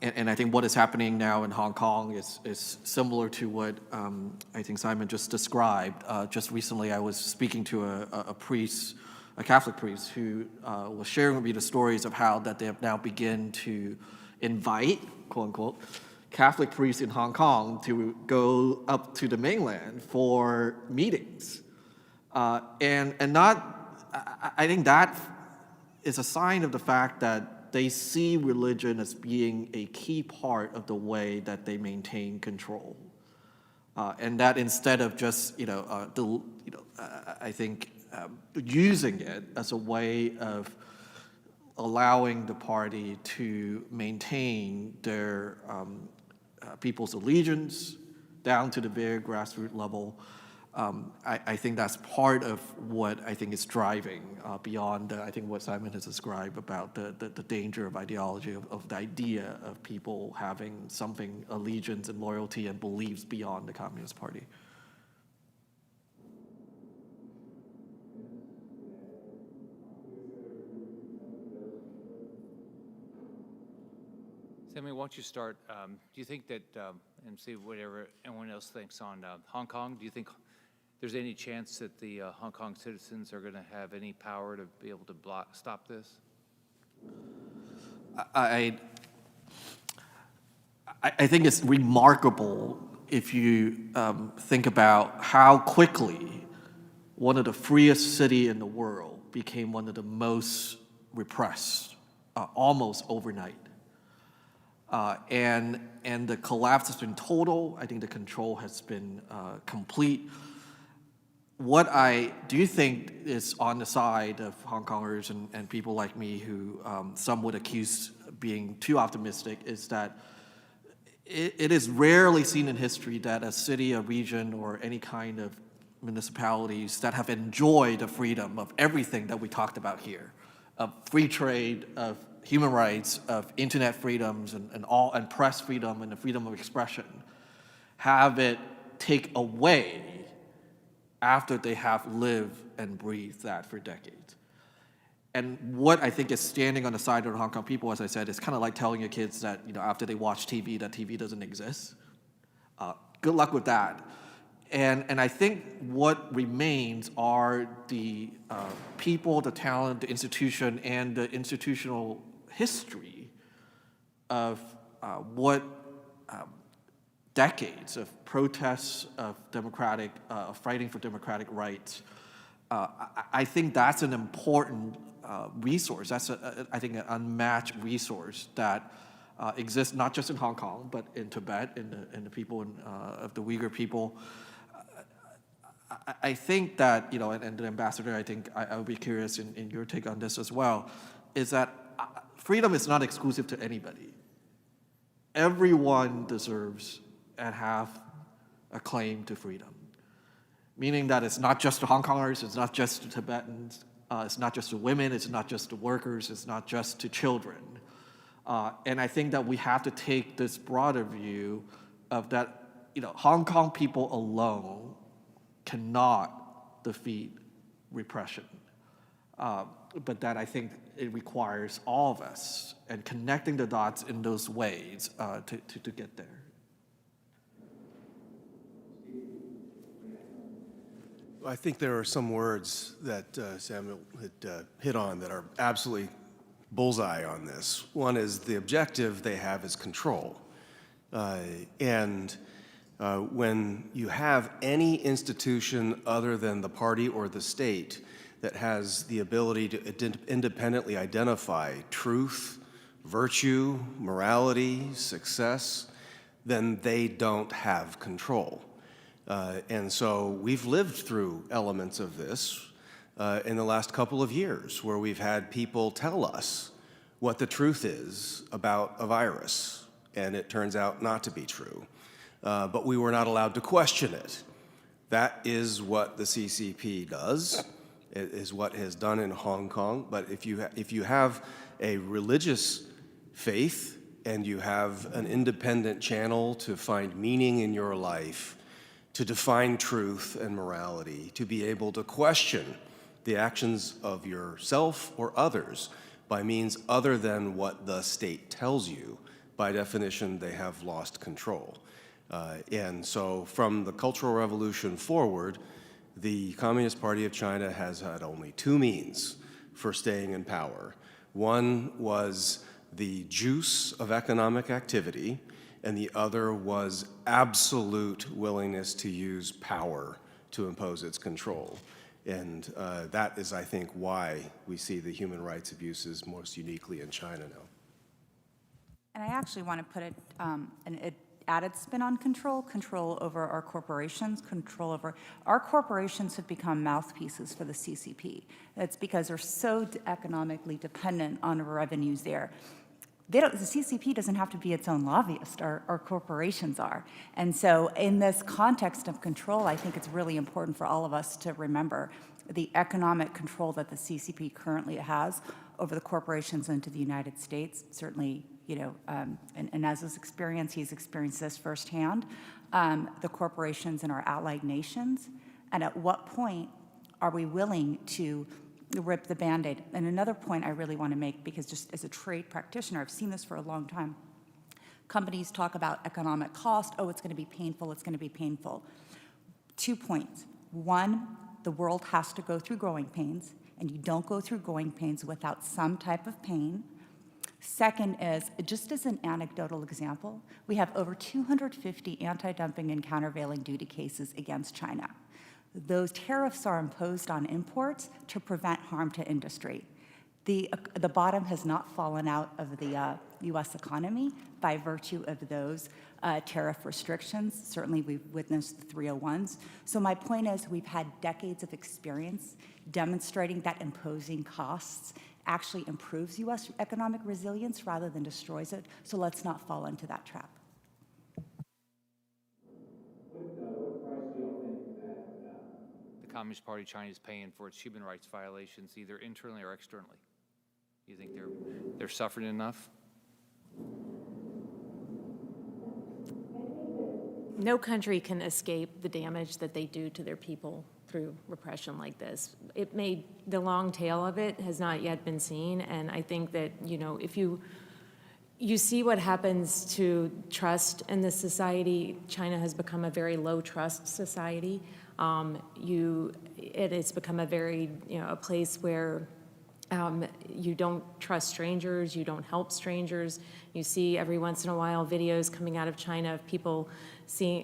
and I think what is happening now in Hong Kong is similar to what I think Simon just described. Just recently, I was speaking to a priest, a Catholic priest, who was sharing with me the stories of how that they have now begun to invite, quote unquote, Catholic priests in Hong Kong to go up to the mainland for meetings. I think that is a sign of the fact that they see religion as being a key part of the way that they maintain control. And that instead of just, I think, using it as a way of allowing the party to maintain their people's allegiance down to the very grassroots level. I think that's part of what I think is driving beyond, I think, what Simon has described about the danger of ideology, of the idea of people having something, allegiance and loyalty and beliefs beyond the Communist Party. Samuel, why don't you start? Do you think that, and see whatever anyone else thinks on Hong Kong, do you think there's any chance that the Hong Kong citizens are going to have any power to be able to stop this? I think it's remarkable if you think about how quickly one of the freest cities in the world became one of the most repressed, almost overnight. And the collapse has been total. I think the control has been complete. What I do think is on the side of Hong Kongers and people like me who some would accuse being too optimistic is that it is rarely seen in history that a city, a region, or any kind of municipalities that have enjoyed the freedom of everything that we talked about here, of free trade, of human rights, of internet freedoms, and press freedom and the freedom of expression, have it take away after they have lived and breathed that for decades. And what I think is standing on the side of the Hong Kong people, as I said, is kind of like telling your kids that, after they watch TV, that TV doesn't exist. Good luck with that. And I think what remains are the people, the talent, the institution, and the institutional history of what decades of protests, of fighting for democratic rights. I think that's an important resource. That's, I think, an unmatched resource that exists not just in Hong Kong, but in Tibet, in the people of the Uyghur people. I think that, and the ambassador, I think I would be curious in your take on this as well, is that freedom is not exclusive to anybody. Everyone deserves and have a claim to freedom, meaning that it's not just the Hong Kongers, it's not just the Tibetans, it's not just the women, it's not just the workers, it's not just the children. And I think that we have to take this broader view of that, Hong Kong people alone cannot defeat repression. But that I think it requires all of us and connecting the dots in those ways to get there. I think there are some words that Samuel had hit on that are absolutely bullseye on this. One is the objective they have is control. And when you have any institution other than the party or the state that has the ability to independently identify truth, virtue, morality, success, then they don't have control. And so we've lived through elements of this in the last couple of years where we've had people tell us what the truth is about a virus, and it turns out not to be true. But we were not allowed to question it. That is what the CCP does. It is what has done in Hong Kong. But if you have a religious faith and you have an independent channel to find meaning in your life, to define truth and morality, to be able to question the actions of yourself or others by means other than what the state tells you, by definition, they have lost control. And so from the Cultural Revolution forward, the Communist Party of China has had only two means for staying in power. One was the juice of economic activity, and the other was absolute willingness to use power to impose its control. And that is, I think, why we see the human rights abuses most uniquely in China now. And I actually want to put an added spin on control over our corporations, our corporations have become mouthpieces for the CCP. That's because they're so economically dependent on revenues there. The CCP doesn't have to be its own lobbyist, our corporations are. And so in this context of control, I think it's really important for all of us to remember the economic control that the CCP currently has over the corporations into the United States. Certainly, and Enes's experience, he's experienced this firsthand, the corporations in our allied nations, and at what point are we willing to rip the Band-Aid? And another point I really want to make, because just as a trade practitioner, I've seen this for a long time. Companies talk about economic cost. Oh, it's going to be painful. It's going to be painful. 2 points. One, the world has to go through growing pains, and you don't go through growing pains without some type of pain. Second is, just as an anecdotal example, we have over 250 anti-dumping and countervailing duty cases against China. Those tariffs are imposed on imports to prevent harm to industry. The bottom has not fallen out of the US economy by virtue of those tariff restrictions. Certainly we've witnessed the 301s. So my point is we've had decades of experience demonstrating that imposing costs actually improves US economic resilience rather than destroys it. So let's not fall into that trap. What price do y'all think that the Communist Party of China is paying for its human rights violations, either internally or externally? Do you think they're suffering enough? No country can escape the damage that they do to their people through repression like this. The long tail of it has not yet been seen, and I think that, if you see what happens to trust in this society. China has become a very low trust society. It has become a very, a place where you don't trust strangers, you don't help strangers. You see every once in a while videos coming out of China of people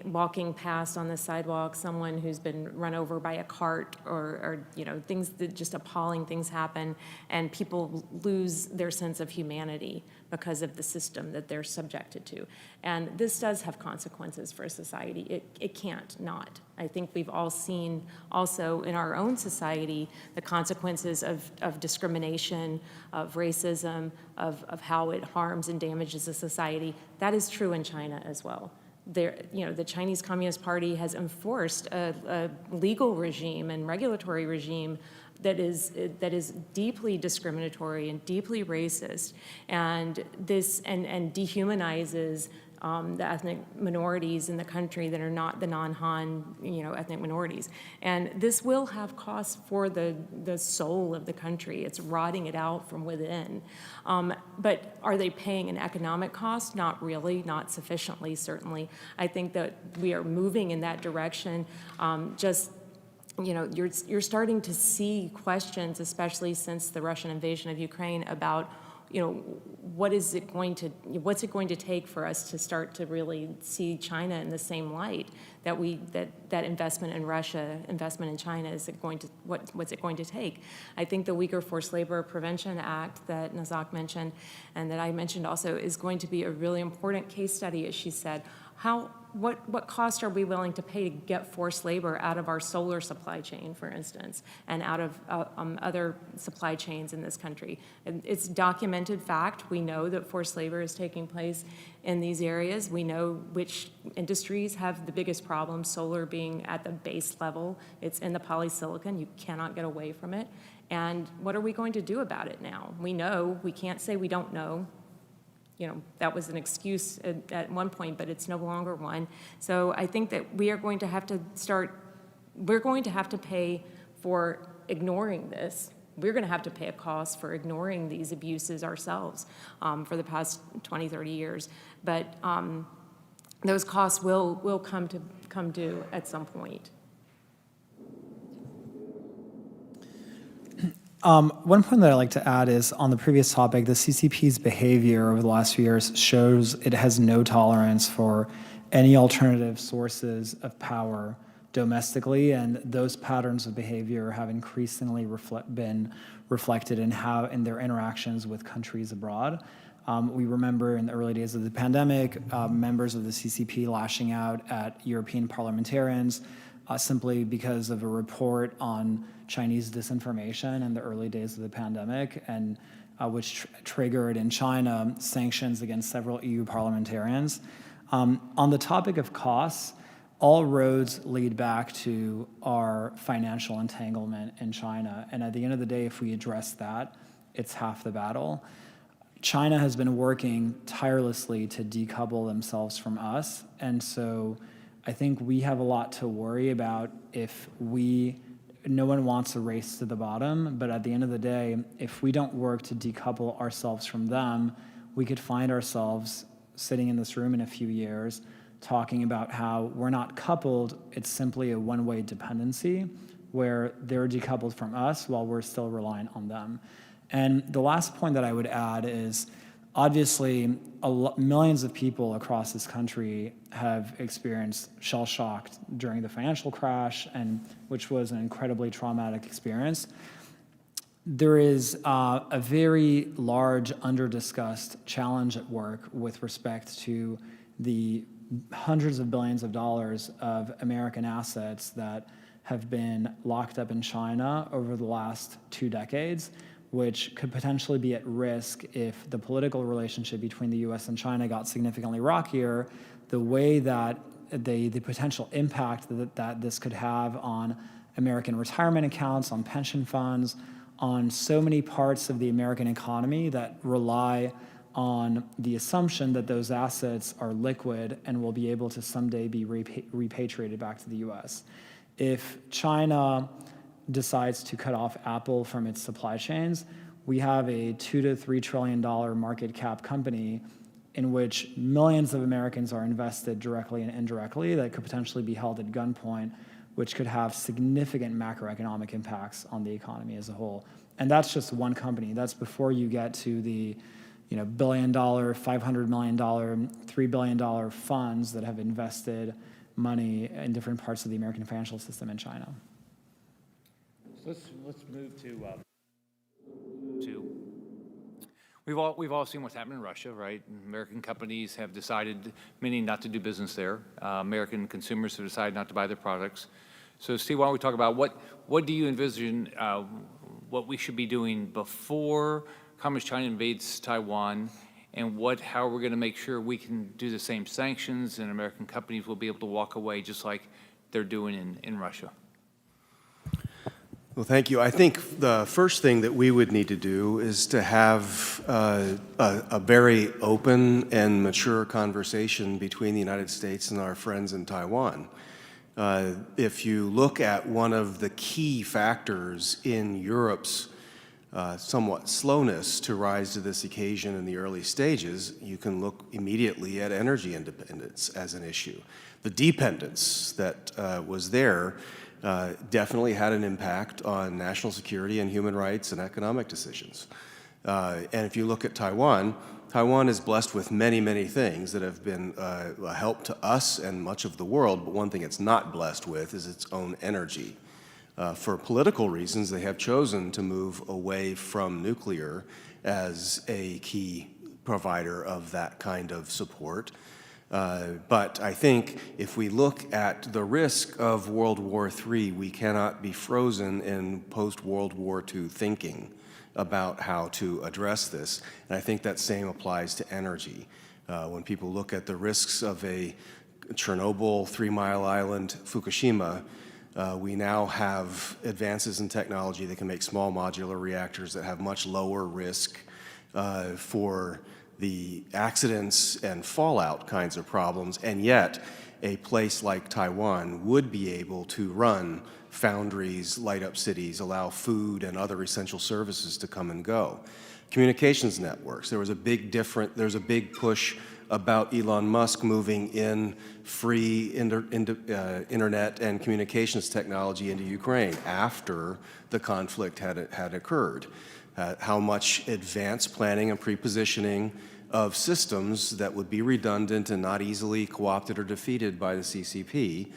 walking past on the sidewalk, someone who's been run over by a cart or things that just appalling things happen, and people lose their sense of humanity because of the system that they're subjected to. And this does have consequences for a society. It can't not. I think we've all seen also in our own society the consequences of discrimination, of racism, of how it harms and damages a society. That is true in China as well. The Chinese Communist Party has enforced a legal regime and regulatory regime that is deeply discriminatory and deeply racist, and dehumanizes the ethnic minorities in the country that are not the non-Han, ethnic minorities. And this will have costs for the soul of the country. It's rotting it out from within. But are they paying an economic cost? Not really, not sufficiently, certainly. I think that we are moving in that direction. You're starting to see questions, especially since the Russian invasion of Ukraine, about what's it going to take for us to start to really see China in the same light that investment in Russia, investment in China what's it going to take? I think the Uyghur Forced Labor Prevention Act that Nazak mentioned and that I mentioned also is going to be a really important case study, as she said. What cost are we willing to pay to get forced labor out of our solar supply chain, for instance, and out of other supply chains in this country? And it's documented fact. We know that forced labor is taking place in these areas. We know which industries have the biggest problems, solar being at the base level. It's in the polysilicon. You cannot get away from it. And what are we going to do about it now? We know. We can't say we don't know. That was an excuse at one point, but it's no longer one. So I think that we are going to have to we're going to have to pay for ignoring this. We're going to have to pay a cost for ignoring these abuses ourselves for the past 20, 30 years. But those costs will come due at some point. One point that I'd like to add is on the previous topic, the CCP's behavior over the last few years shows it has no tolerance for any alternative sources of power domestically, and those patterns of behavior have increasingly been reflected in their interactions with countries abroad. We remember in the early days of the pandemic, members of the CCP lashing out at European parliamentarians simply because of a report on Chinese disinformation in the early days of the pandemic, and which triggered in China sanctions against several EU parliamentarians. On the topic of costs, all roads lead back to our financial entanglement in China. And at the end of the day, if we address that, it's half the battle. China has been working tirelessly to decouple themselves from us. And so I think we have a lot to worry about if no one wants a race to the bottom, but at the end of the day, if we don't work to decouple ourselves from them, we could find ourselves sitting in this room in a few years talking about how we're not coupled, it's simply a one-way dependency where they're decoupled from us while we're still reliant on them. And the last point that I would add is, obviously, millions of people across this country have experienced shell-shocked during the financial crash, and which was an incredibly traumatic experience. There is a very large, under-discussed challenge at work with respect to the hundreds of billions of dollars of American assets that have been locked up in China over the last 2 decades, which could potentially be at risk if the political relationship between the US and China got significantly rockier. The way that the potential impact that this could have on American retirement accounts, on pension funds, on so many parts of the American economy that rely on the assumption that those assets are liquid and will be able to someday be repatriated back to the US. If China decides to cut off Apple from its supply chains, we have a $2 to $3 trillion market cap company in which millions of Americans are invested directly and indirectly that could potentially be held at gunpoint, which could have significant macroeconomic impacts on the economy as a whole. And that's just one company. That's before you get to the $1 billion, $500 million, $3 billion funds that have invested money in different parts of the American financial system in China. Let's move to we've all seen what's happened in Russia, right? American companies have decided, many, not to do business there. American consumers have decided not to buy their products. So Steve, why don't we talk about what do you envision what we should be doing before Communist China invades Taiwan, and how we're going to make sure we can do the same sanctions and American companies will be able to walk away just like they're doing in Russia? Well, thank you. I think the first thing that we would need to do is to have a very open and mature conversation between the United States and our friends in Taiwan. If you look at one of the key factors in Europe's somewhat slowness to rise to this occasion in the early stages, you can look immediately at energy independence as an issue. The dependence that was there definitely had an impact on national security and human rights and economic decisions. And if you look at Taiwan, Taiwan is blessed with many, many things that have been a help to us and much of the world, but one thing it's not blessed with is its own energy. For political reasons, they have chosen to move away from nuclear as a key provider of that kind of support. But I think if we look at the risk of World War III, we cannot be frozen in post-World War II thinking about how to address this. And I think that same applies to energy. When people look at the risks of a Chernobyl, 3 Mile Island, Fukushima, we now have advances in technology that can make small modular reactors that have much lower risk for the accidents and fallout kinds of problems, and yet a place like Taiwan would be able to run foundries, light up cities, allow food and other essential services to come and go. Communications networks, there's a big push about Elon Musk moving in free internet and communications technology into Ukraine after the conflict had occurred. How much advanced planning and pre-positioning of systems that would be redundant and not easily co-opted or defeated by the CCP.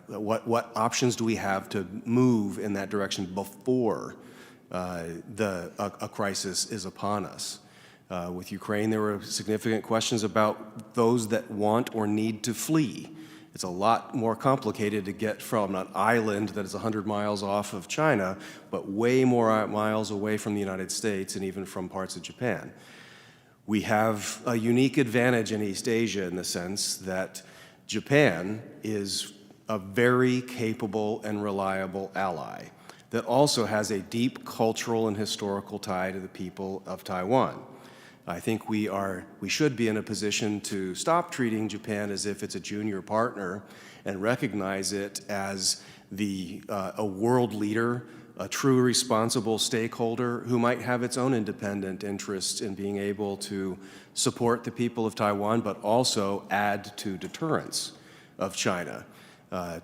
What options do we have to move in that direction before a crisis is upon us? With Ukraine, there were significant questions about those that want or need to flee. It's a lot more complicated to get from an island that is 100 miles off of China, but way more miles away from the United States and even from parts of Japan. We have a unique advantage in East Asia in the sense that Japan is a very capable and reliable ally that also has a deep cultural and historical tie to the people of Taiwan. I think we should be in a position to stop treating Japan as if it's a junior partner and recognize it as a world leader a true responsible stakeholder who might have its own independent interests in being able to support the people of Taiwan, but also add to deterrence of China.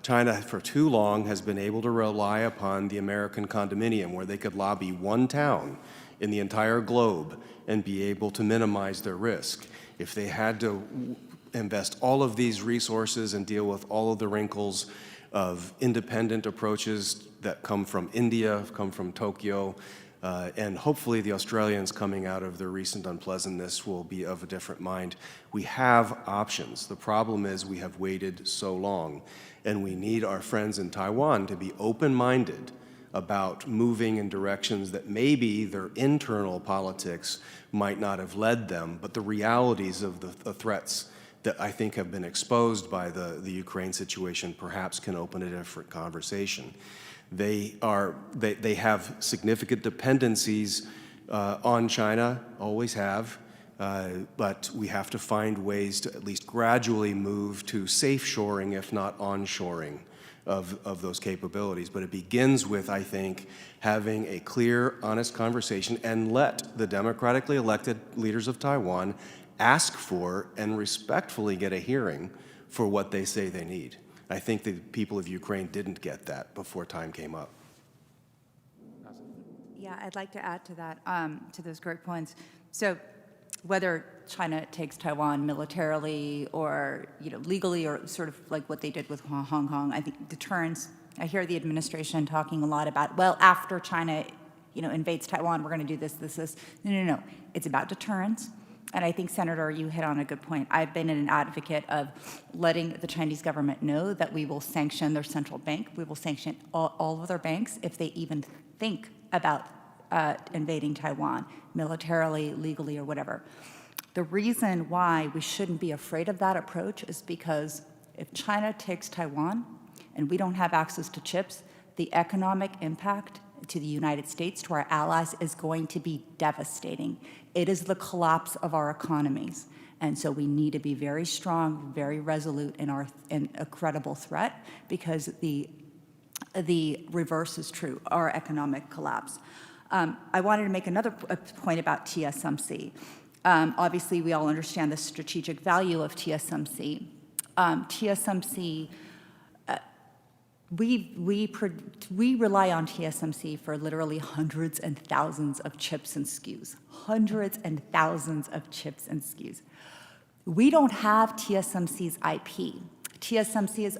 China, for too long, has been able to rely upon the American condominium, where they could lobby one town in the entire globe and be able to minimize their risk. If they had to invest all of these resources and deal with all of the wrinkles of independent approaches that come from India, come from Tokyo, and hopefully the Australians coming out of their recent unpleasantness will be of a different mind. We have options. The problem is we have waited so long, and we need our friends in Taiwan to be open-minded about moving in directions that maybe their internal politics might not have led them, but the realities of the threats that I think have been exposed by the Ukraine situation perhaps can open a different conversation. They have significant dependencies on China, always have, but we have to find ways to at least gradually move to safe shoring, if not onshoring, of those capabilities. But it begins with, I think, having a clear, honest conversation and let the democratically elected leaders of Taiwan ask for and respectfully get a hearing for what they say they need. I think the people of Ukraine didn't get that before time came up. Yeah, I'd like to add to that, to those great points. So whether China takes Taiwan militarily or legally, or sort of like what they did with Hong Kong, I think deterrence. I hear the administration talking a lot about, well, after China invades Taiwan, we're going to do this. No. It's about deterrence. And I think, Senator, you hit on a good point. I've been an advocate of letting the Chinese government know that we will sanction their central bank. We will sanction all of their banks if they even think about invading Taiwan militarily, legally, or whatever. The reason why we shouldn't be afraid of that approach is because if China takes Taiwan and we don't have access to chips, the economic impact to the United States, to our allies, is going to be devastating. It is the collapse of our economies. And so we need to be very strong, very resolute in a credible threat, because the reverse is true, our economic collapse. I wanted to make another point about TSMC. Obviously, we all understand the strategic value of TSMC. TSMC, we rely on TSMC for literally hundreds and thousands of chips and SKUs. Hundreds and thousands of chips and SKUs. We don't have TSMC's IP. TSMC is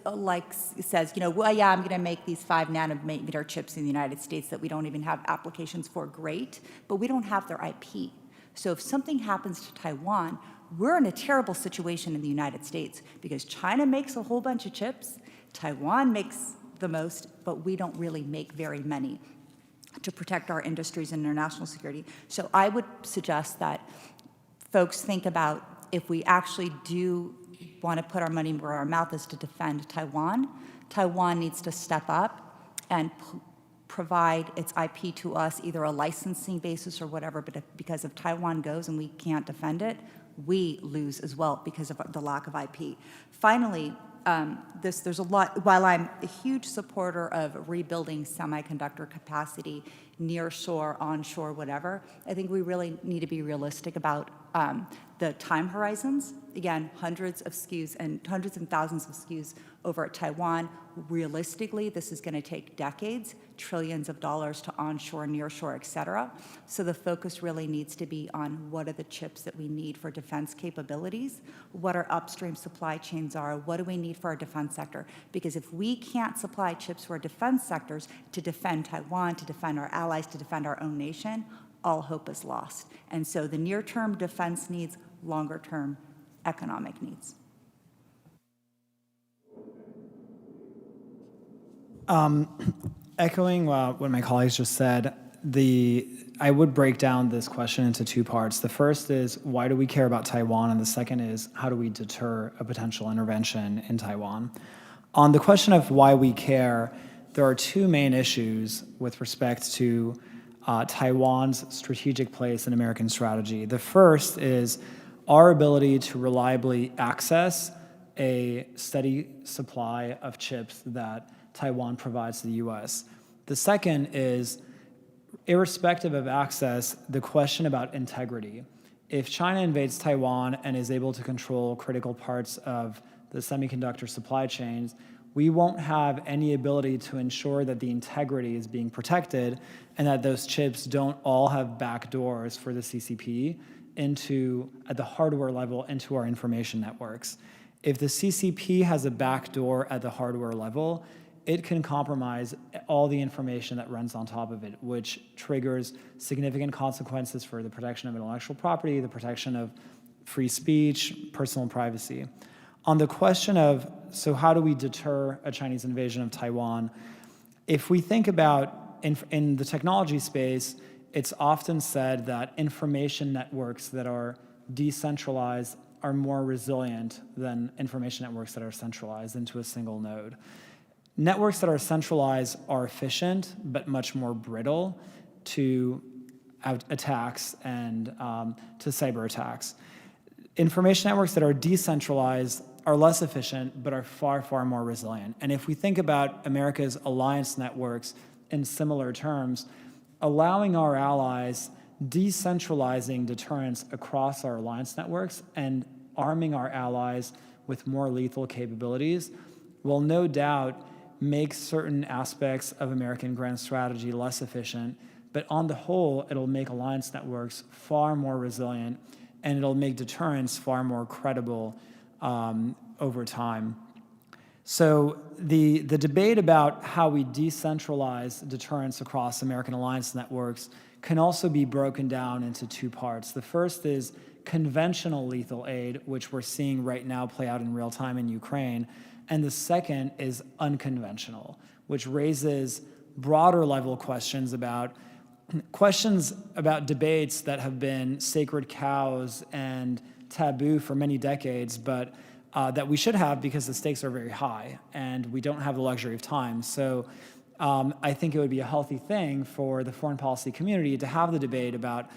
says, well, yeah, I'm going to make these 5 nanometer chips in the United States that we don't even have applications for. Great, but we don't have their IP. So if something happens to Taiwan, we're in a terrible situation in the United States, because China makes a whole bunch of chips, Taiwan makes the most, but we don't really make very many to protect our industries and international security. So I would suggest that folks think about, if we actually do want to put our money where our mouth is to defend Taiwan, Taiwan needs to step up and provide its IP to us, either a licensing basis or whatever, but because if Taiwan goes and we can't defend it, we lose as well because of the lack of IP. Finally, there's a lot, while I'm a huge supporter of rebuilding semiconductor capacity, near shore, onshore, whatever, I think we really need to be realistic about the time horizons. Again, hundreds of SKUs and hundreds and thousands of SKUs over at Taiwan. Realistically, this is going to take decades, trillions of dollars to onshore, nearshore, et cetera. So the focus really needs to be on what are the chips that we need for defense capabilities, what our upstream supply chains are, what do we need for our defense sector. Because if we can't supply chips for our defense sectors to defend Taiwan, to defend our allies, to defend our own nation, all hope is lost. And so the near-term defense needs, longer-term economic needs. Echoing what my colleagues just said, I would break down this question into 2 parts. The first is, why do we care about Taiwan? And the second is, how do we deter a potential intervention in Taiwan? On the question of why we care, there are 2 main issues with respect to Taiwan's strategic place in American strategy. The first is our ability to reliably access a steady supply of chips that Taiwan provides to the U.S. The second is, irrespective of access, the question about integrity. If China invades Taiwan and is able to control critical parts of the semiconductor supply chains, we won't have any ability to ensure that the integrity is being protected and that those chips don't all have backdoors for the CCP at the hardware level into our information networks. If the CCP has a backdoor at the hardware level, it can compromise all the information that runs on top of it, which triggers significant consequences for the protection of intellectual property, the protection of free speech, personal privacy. On the question of, so how do we deter a Chinese invasion of Taiwan? If we think about, in the technology space, it's often said that information networks that are decentralized are more resilient than information networks that are centralized into a single node. Networks that are centralized are efficient, but much more brittle to attacks and to cyber attacks. Information networks that are decentralized are less efficient, but are far, far more resilient. And if we think about America's alliance networks in similar terms, allowing our allies, decentralizing deterrence across our alliance networks and arming our allies with more lethal capabilities will no doubt make certain aspects of American grand strategy less efficient, but on the whole, it'll make alliance networks far more resilient, and it'll make deterrence far more credible over time. So the debate about how we decentralize deterrence across American alliance networks can also be broken down into two parts. The first is conventional lethal aid, which we're seeing right now play out in real time in Ukraine. And the second is unconventional, which raises broader level questions about debates that have been sacred cows and taboo for many decades, but that we should have because the stakes are very high and we don't have the luxury of time. So I think it would be a healthy thing for the foreign policy community to have the debate about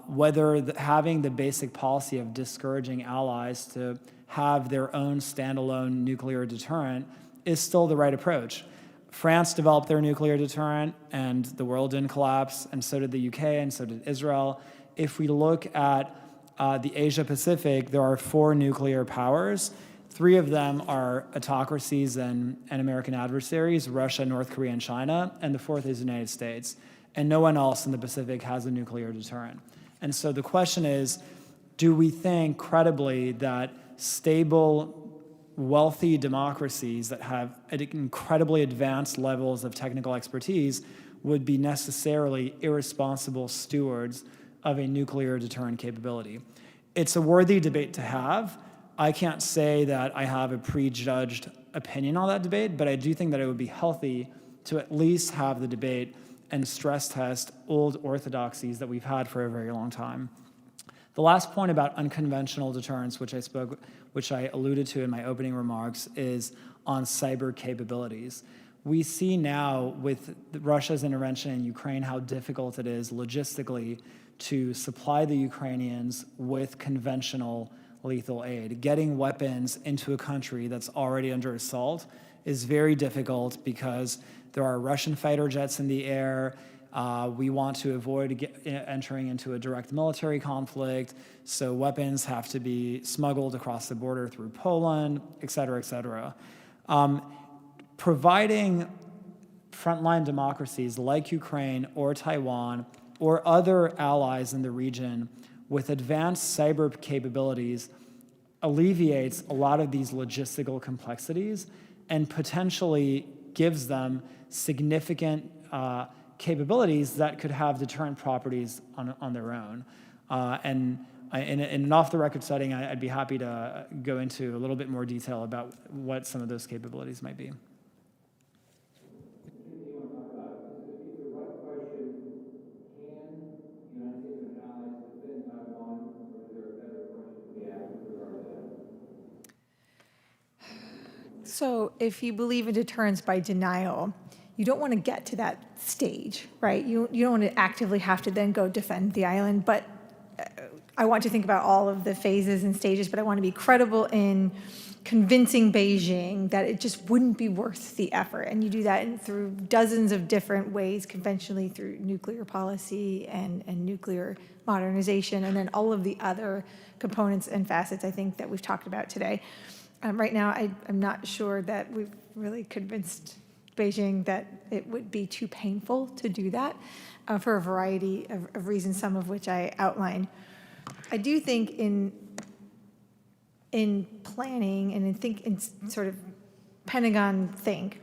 whether having the basic policy of discouraging allies to have their own standalone nuclear deterrent is still the right approach. France developed their nuclear deterrent and the world didn't collapse, and so did the UK and so did Israel. If we look at the Asia Pacific, there are 4 nuclear powers. 3 of them are autocracies and American adversaries, Russia, North Korea, and China, and the 4th is the United States. And no one else in the Pacific has a nuclear deterrent. And so the question is, do we think credibly that stable, wealthy democracies that have incredibly advanced levels of technical expertise would be necessarily irresponsible stewards of a nuclear deterrent capability? It's a worthy debate to have. I can't say that I have a prejudged opinion on that debate, but I do think that it would be healthy to at least have the debate and stress test old orthodoxies that we've had for a very long time. The last point about unconventional deterrence, which I alluded to in my opening remarks, is on cyber capabilities. We see now with Russia's intervention in Ukraine how difficult it is logistically to supply the Ukrainians with conventional lethal aid. Getting weapons into a country that's already under assault is very difficult because there are Russian fighter jets in the air. We want to avoid entering into a direct military conflict, so weapons have to be smuggled across the border through Poland, et cetera, et cetera. Providing frontline democracies like Ukraine or Taiwan or other allies in the region with advanced cyber capabilities alleviates a lot of these logistical complexities and potentially gives them significant capabilities that could have deterrent properties on their own. In an off-the-record setting, I'd be happy to go into a little bit more detail about what some of those capabilities might be. So if you believe in deterrence by denial, you don't want to get to that stage, right? You don't want to actively have to then go defend the island. But I want to think about all of the phases and stages, but I want to be credible in convincing Beijing that it just wouldn't be worth the effort. And you do that through dozens of different ways, conventionally through nuclear policy and nuclear modernization, and then all of the other components and facets I think that we've talked about today. Right now, I'm not sure that we've really convinced Beijing that it would be too painful to do that for a variety of reasons, some of which I outlined. I do think in planning and in sort of Pentagon think,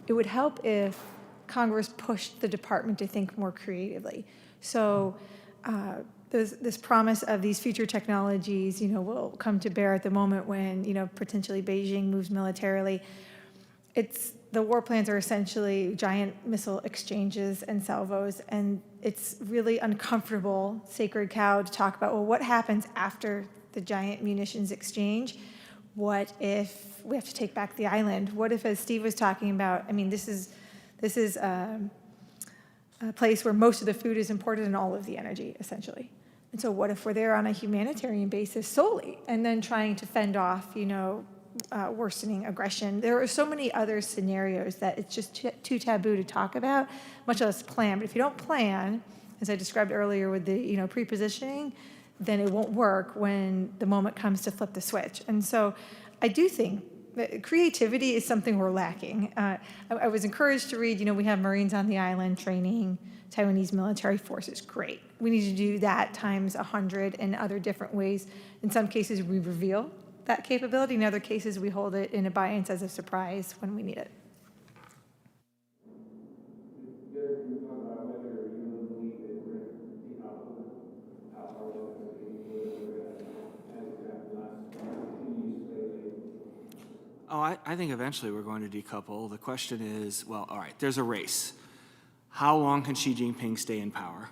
it would help if Congress pushed the department to think more creatively. So this promise of these future technologies, will come to bear at the moment when, potentially Beijing moves militarily. The war plans are essentially giant missile exchanges and salvos, and it's really uncomfortable, sacred cow, to talk about, well, what happens after the giant munitions exchange? What if we have to take back the island? What if, as Steve was talking about, this is a place where most of the food is imported and all of the energy, essentially. And so what if we're there on a humanitarian basis solely, and then trying to fend off, worsening aggression? There are so many other scenarios that it's just too taboo to talk about, much less plan. But if you don't plan, as I described earlier with the pre-positioning, then it won't work when the moment comes to flip the switch. And so I do think that creativity is something we're lacking. I was encouraged to read, we have Marines on the island training Taiwanese military forces. Great. We need to do that times 100 in other different ways. In some cases, we reveal that capability. In other cases, we hold it in abeyance as a surprise when we need it. Oh, I think eventually we're going to decouple. The question is, well, all right, there's a race. How long can Xi Jinping stay in power?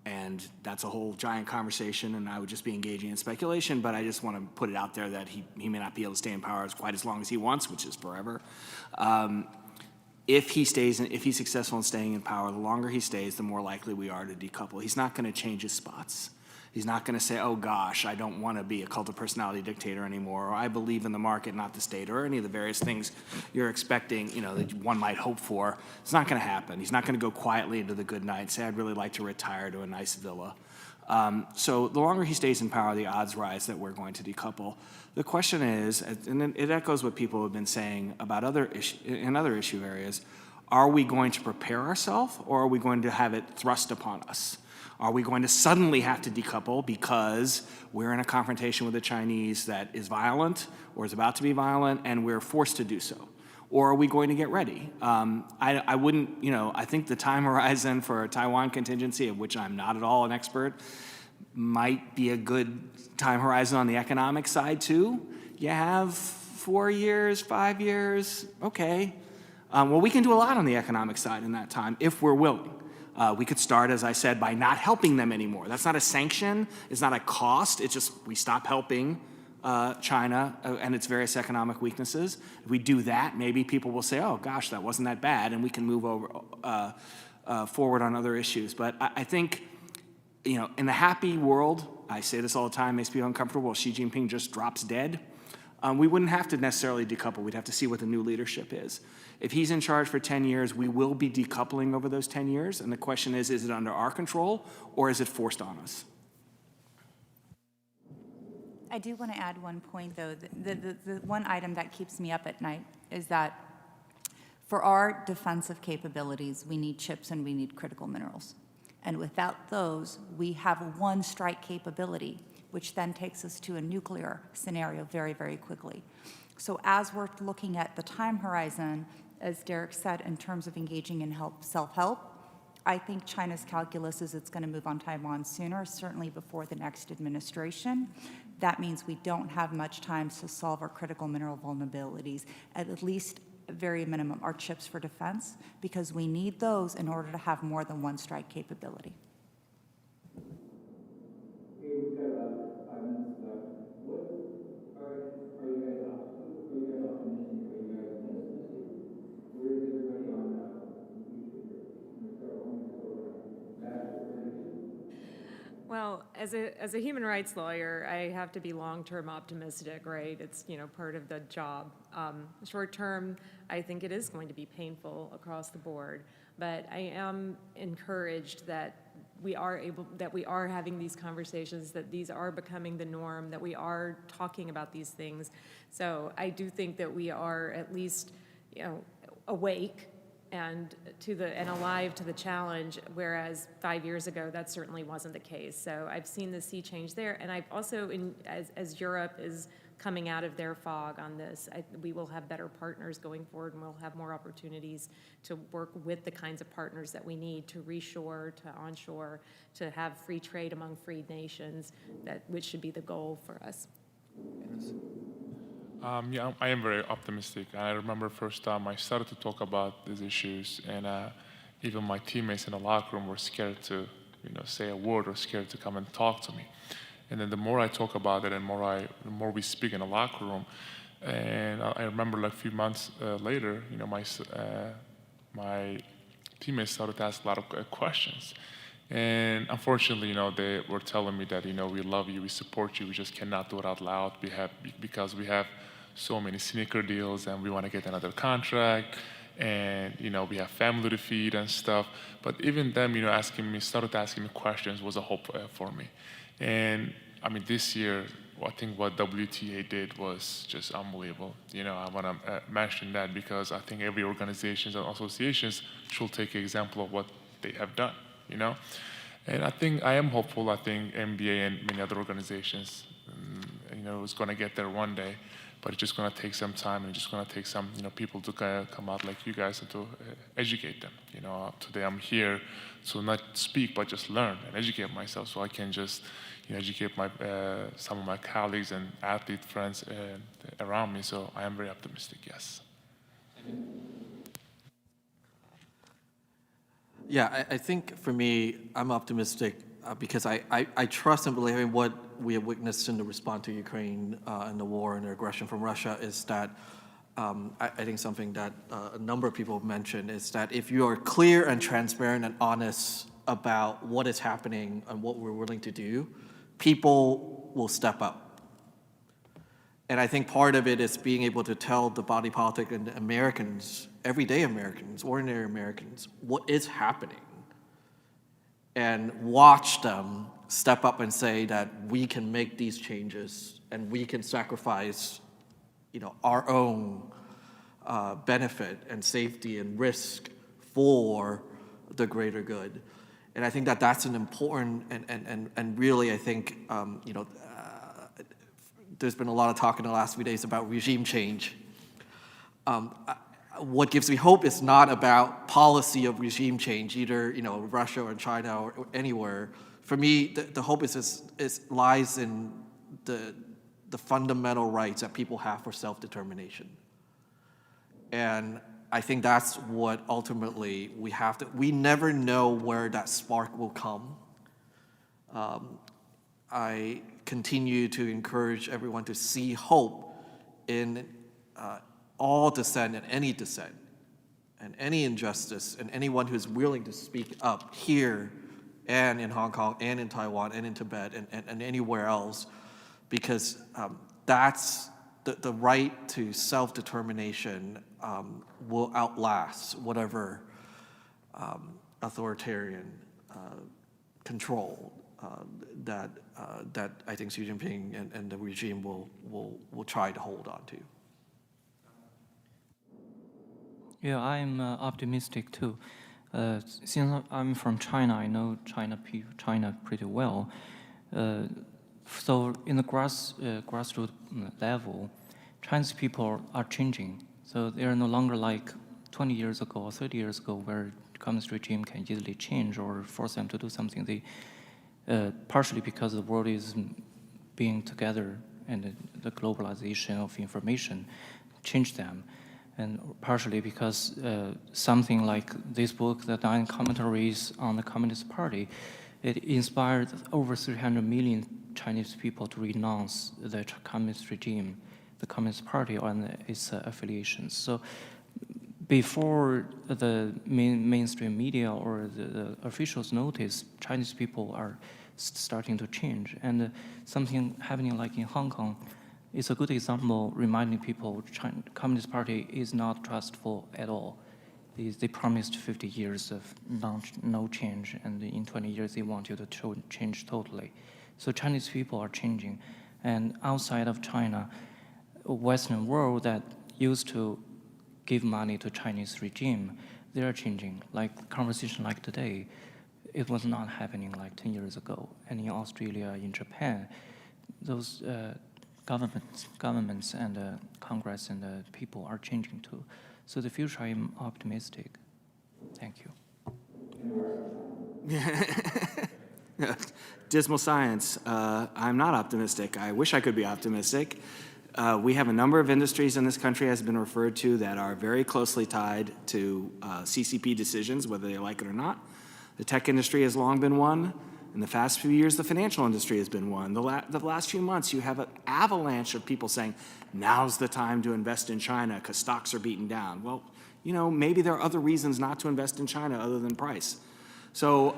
And that's a whole giant conversation, and I would just be engaging in speculation, but I just want to put it out there that he may not be able to stay in power quite as long as he wants, which is forever. If he's successful in staying in power, the longer he stays, the more likely we are to decouple. He's not going to change his spots. He's not going to say, oh gosh, I don't want to be a cult of personality dictator anymore, or I believe in the market, not the state, or any of the various things you're expecting, that one might hope for. It's not going to happen. He's not going to go quietly into the good night and say, I'd really like to retire to a nice villa. So the longer he stays in power, the odds rise that we're going to decouple. The question is, and it echoes what people have been saying about other issue areas, are we going to prepare ourselves, or are we going to have it thrust upon us? Are we going to suddenly have to decouple because we're in a confrontation with the Chinese that is violent or is about to be violent, and we're forced to do so? Or are we going to get ready? I wouldn't, I think the time horizon for a Taiwan contingency, of which I'm not at all an expert, might be a good time horizon on the economic side too. You have 4 years, 5 years, okay. Well, we can do a lot on the economic side in that time if we're willing. We could start, as I said, by not helping them anymore. That's not a sanction. It's not a cost. It's just we stop helping China and its various economic weaknesses. If we do that, maybe people will say, oh, gosh, that wasn't that bad, and we can move forward on other issues. But I think, in the happy world, I say this all the time, makes people uncomfortable, Xi Jinping just drops dead. We wouldn't have to necessarily decouple. We'd have to see what the new leadership is. If he's in charge for 10 years, we will be decoupling over those 10 years. And the question is it under our control, or is it forced on us? I do want to add one point, though. The one item that keeps me up at night is that for our defensive capabilities, we need chips and we need critical minerals. And without those, we have a one-strike capability, which then takes us to a nuclear scenario very, very quickly. So as we're looking at the time horizon, as Derek said, in terms of engaging in self-help, I think China's calculus is it's going to move on Taiwan sooner, certainly before the next administration. That means we don't have much time to solve our critical mineral vulnerabilities, at least very minimum, our chips for defense, because we need those in order to have more than one strike capability. Well, as a human rights lawyer, I have to be long-term optimistic, right? It's, part of the job. Short-term, I think it is going to be painful across the board, but I am encouraged that we are having these conversations, that these are becoming the norm, that we are talking about these things. So I do think that we are at least, awake and alive to the challenge, whereas 5 years ago, that certainly wasn't the case. So I've seen the sea change there, and I've also, as Europe is coming out of their fog on this, we will have better partners going forward, and we'll have more opportunities to work with the kinds of partners that we need to reshore, to onshore, to have free trade among free nations, which should be the goal for us. Yeah, I am very optimistic. I remember first time I started to talk about these issues, and even my teammates in the locker room were scared to, say a word, or scared to come and talk to me. And then the more I talk about it, and the more we speak in the locker room, and I remember like a few months later, my teammates started to ask a lot of questions. And unfortunately, they were telling me that, we love you, we support you, we just cannot do it out loud because we have so many sneaker deals and we want to get another contract, and, we have family to feed and stuff. But even them, started asking me questions was a hope for me. And I mean, this year, I think what WTA did was just unbelievable. I want to mention that because I think every organizations and associations should take an example of what they have done, And I am hopeful. I think NBA and many other organizations, is going to get there one day, but it's just going to take some time, and it's just going to take some, people to come out like you guys and to educate them. Today I'm here to not speak, but just learn and educate myself, so I can just, educate some of my colleagues and athlete friends around me. So I am very optimistic. Yes. Yeah, I think for me, I'm optimistic because I trust and believe in what we have witnessed in the response to Ukraine and the war and the aggression from Russia is that I think something that a number of people have mentioned is that if you are clear and transparent and honest about what is happening and what we're willing to do, people will step up. And I think part of it is being able to tell the body politic and Americans, everyday Americans, ordinary Americans, what is happening, and watch them step up and say that we can make these changes and we can sacrifice, our own benefit and safety and risk for the greater good. And I think that that's an important and really, I think, there's been a lot of talk in the last few days about regime change. What gives me hope is not about policy of regime change, either Russia or China or anywhere. For me, the hope lies in the fundamental rights that people have for self-determination. And I think that's what ultimately we never know where that spark will come. I continue to encourage everyone to see hope in all dissent and any injustice, and anyone who's willing to speak up here and in Hong Kong and in Taiwan and in Tibet and anywhere else, because that's the right to self-determination will outlast whatever authoritarian control that I think Xi Jinping and the regime will try to hold on to. Yeah, I'm optimistic too. Since I'm from China, I know China pretty well. So in the grassroots level, Chinese people are changing. So they are no longer like 20 years ago or 30 years ago, where the communist regime can easily change or force them to do something. They partially because the world is being together and the globalization of information changed them, and partially because something like this book, The 9 Commentaries on the Communist Party, it inspired over 300 million Chinese people to renounce the communist regime, the Communist Party, and its affiliations. So before the mainstream media or the officials notice, Chinese people are starting to change. And something happening like in Hong Kong is a good example reminding people China Communist Party is not trustful at all. They promised 50 years of no change, and in 20 years they want you to change totally. So Chinese people are changing. And outside of China, Western world that used to give money to Chinese regime, they are changing. Like conversation like today, it was not happening like 10 years ago. And in Australia, in Japan, those governments and Congress and people are changing too. So the future, I am optimistic. Thank you. Dismal science. I'm not optimistic. I wish I could be optimistic. We have a number of industries in this country, as has been referred to, that are very closely tied to CCP decisions, whether they like it or not. The tech industry has long been one. In the past few years, the financial industry has been one. The last few months, you have an avalanche of people saying, now's the time to invest in China because stocks are beaten down. Well, you know, maybe there are other reasons not to invest in China other than price. So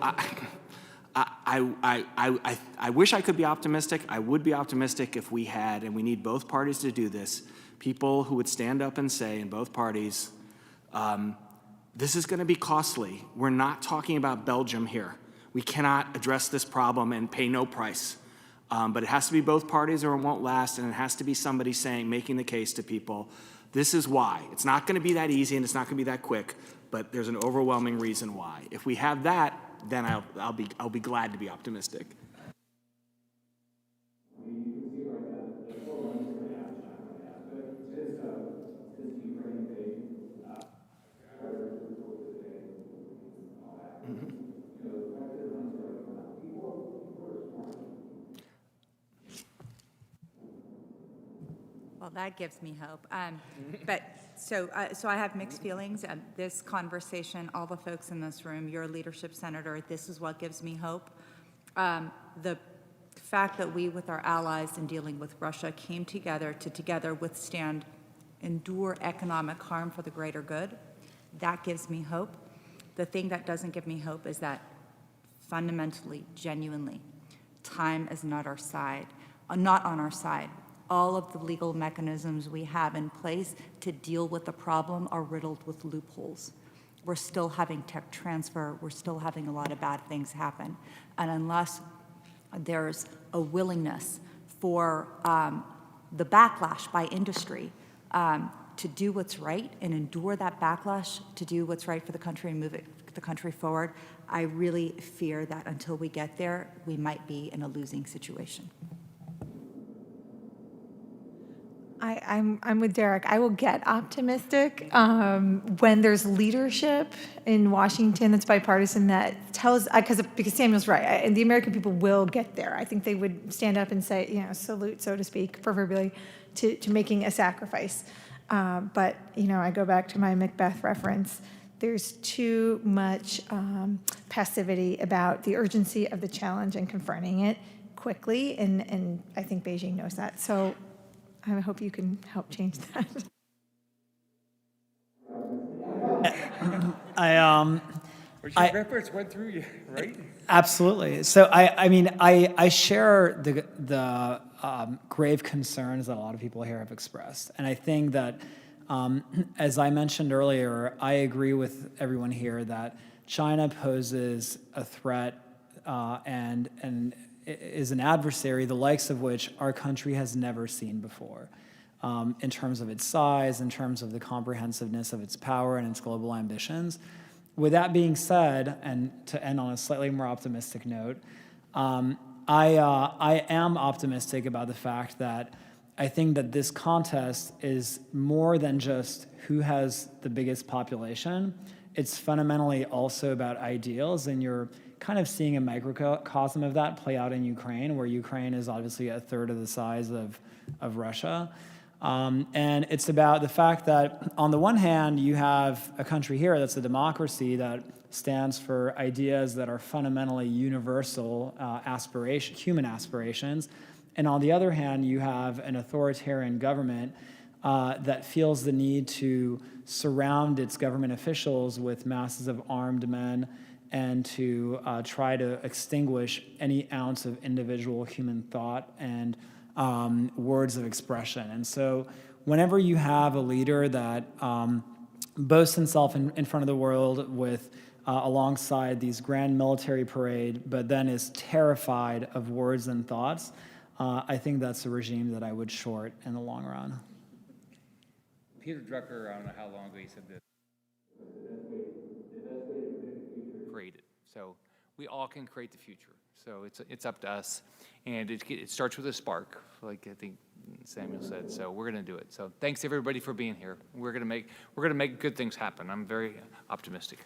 I wish I could be optimistic. I would be optimistic if we had, and we need both parties to do this, people who would stand up and say in both parties, this is going to be costly. We're not talking about Belgium here. We cannot address this problem and pay no price. But it has to be both parties or it won't last, and it has to be somebody saying, making the case to people, this is why. It's not going to be that easy and it's not going to be that quick, but there's an overwhelming reason why. If we have that, then I'll be glad to be optimistic. Well, that gives me hope. So I have mixed feelings. This conversation, all the folks in this room, your leadership, Senator, this is what gives me hope. The fact that we, with our allies in dealing with Russia, came together to together withstand, endure economic harm for the greater good, that gives me hope. The thing that doesn't give me hope is that fundamentally, genuinely, time is not our side, not on our side. All of the legal mechanisms we have in place to deal with the problem are riddled with loopholes. We're still having tech transfer. We're still having a lot of bad things happen. And unless there's a willingness for the backlash by industry to do what's right and endure that backlash to do what's right for the country and move the country forward, I really fear that until we get there, we might be in a losing situation. I'm with Derek. I will get optimistic when there's leadership in Washington that's bipartisan that tells, because Samuel's right, and the American people will get there. I think they would stand up and say, you know, salute, so to speak, proverbially, to making a sacrifice. But, you know, I go back to my Macbeth reference. There's too much passivity about the urgency of the challenge and confronting it quickly, and I think Beijing knows that. So I hope you can help change that. Your reference went through you, right? Absolutely. So I share the grave concerns that a lot of people here have expressed, and I think that, as I mentioned earlier, I agree with everyone here that China poses a threat and is an adversary, the likes of which our country has never seen before, in terms of its size, in terms of the comprehensiveness of its power and its global ambitions. With that being said, and to end on a slightly more optimistic note, I am optimistic about the fact that I think that this contest is more than just who has the biggest population. It's fundamentally also about ideals, and you're kind of seeing a microcosm of that play out in Ukraine, where Ukraine is obviously a third of the size of Russia. And it's about the fact that on the one hand, you have a country here that's a democracy that stands for ideas that are fundamentally universal human aspirations. And on the other hand, you have an authoritarian government that feels the need to surround its government officials with masses of armed men and to try to extinguish any ounce of individual human thought and words of expression. And so whenever you have a leader that boasts himself in front of the world with alongside these grand military parade, but then is terrified of words and thoughts, I think that's a regime that I would short in the long run. Peter Drucker, I don't know how long ago he said this. Create it. So we all can create the future. So it's up to us, and it starts with a spark, like I think Samuel said. So we're going to do it. So thanks everybody for being here. We're going to make good things happen. I'm very optimistic.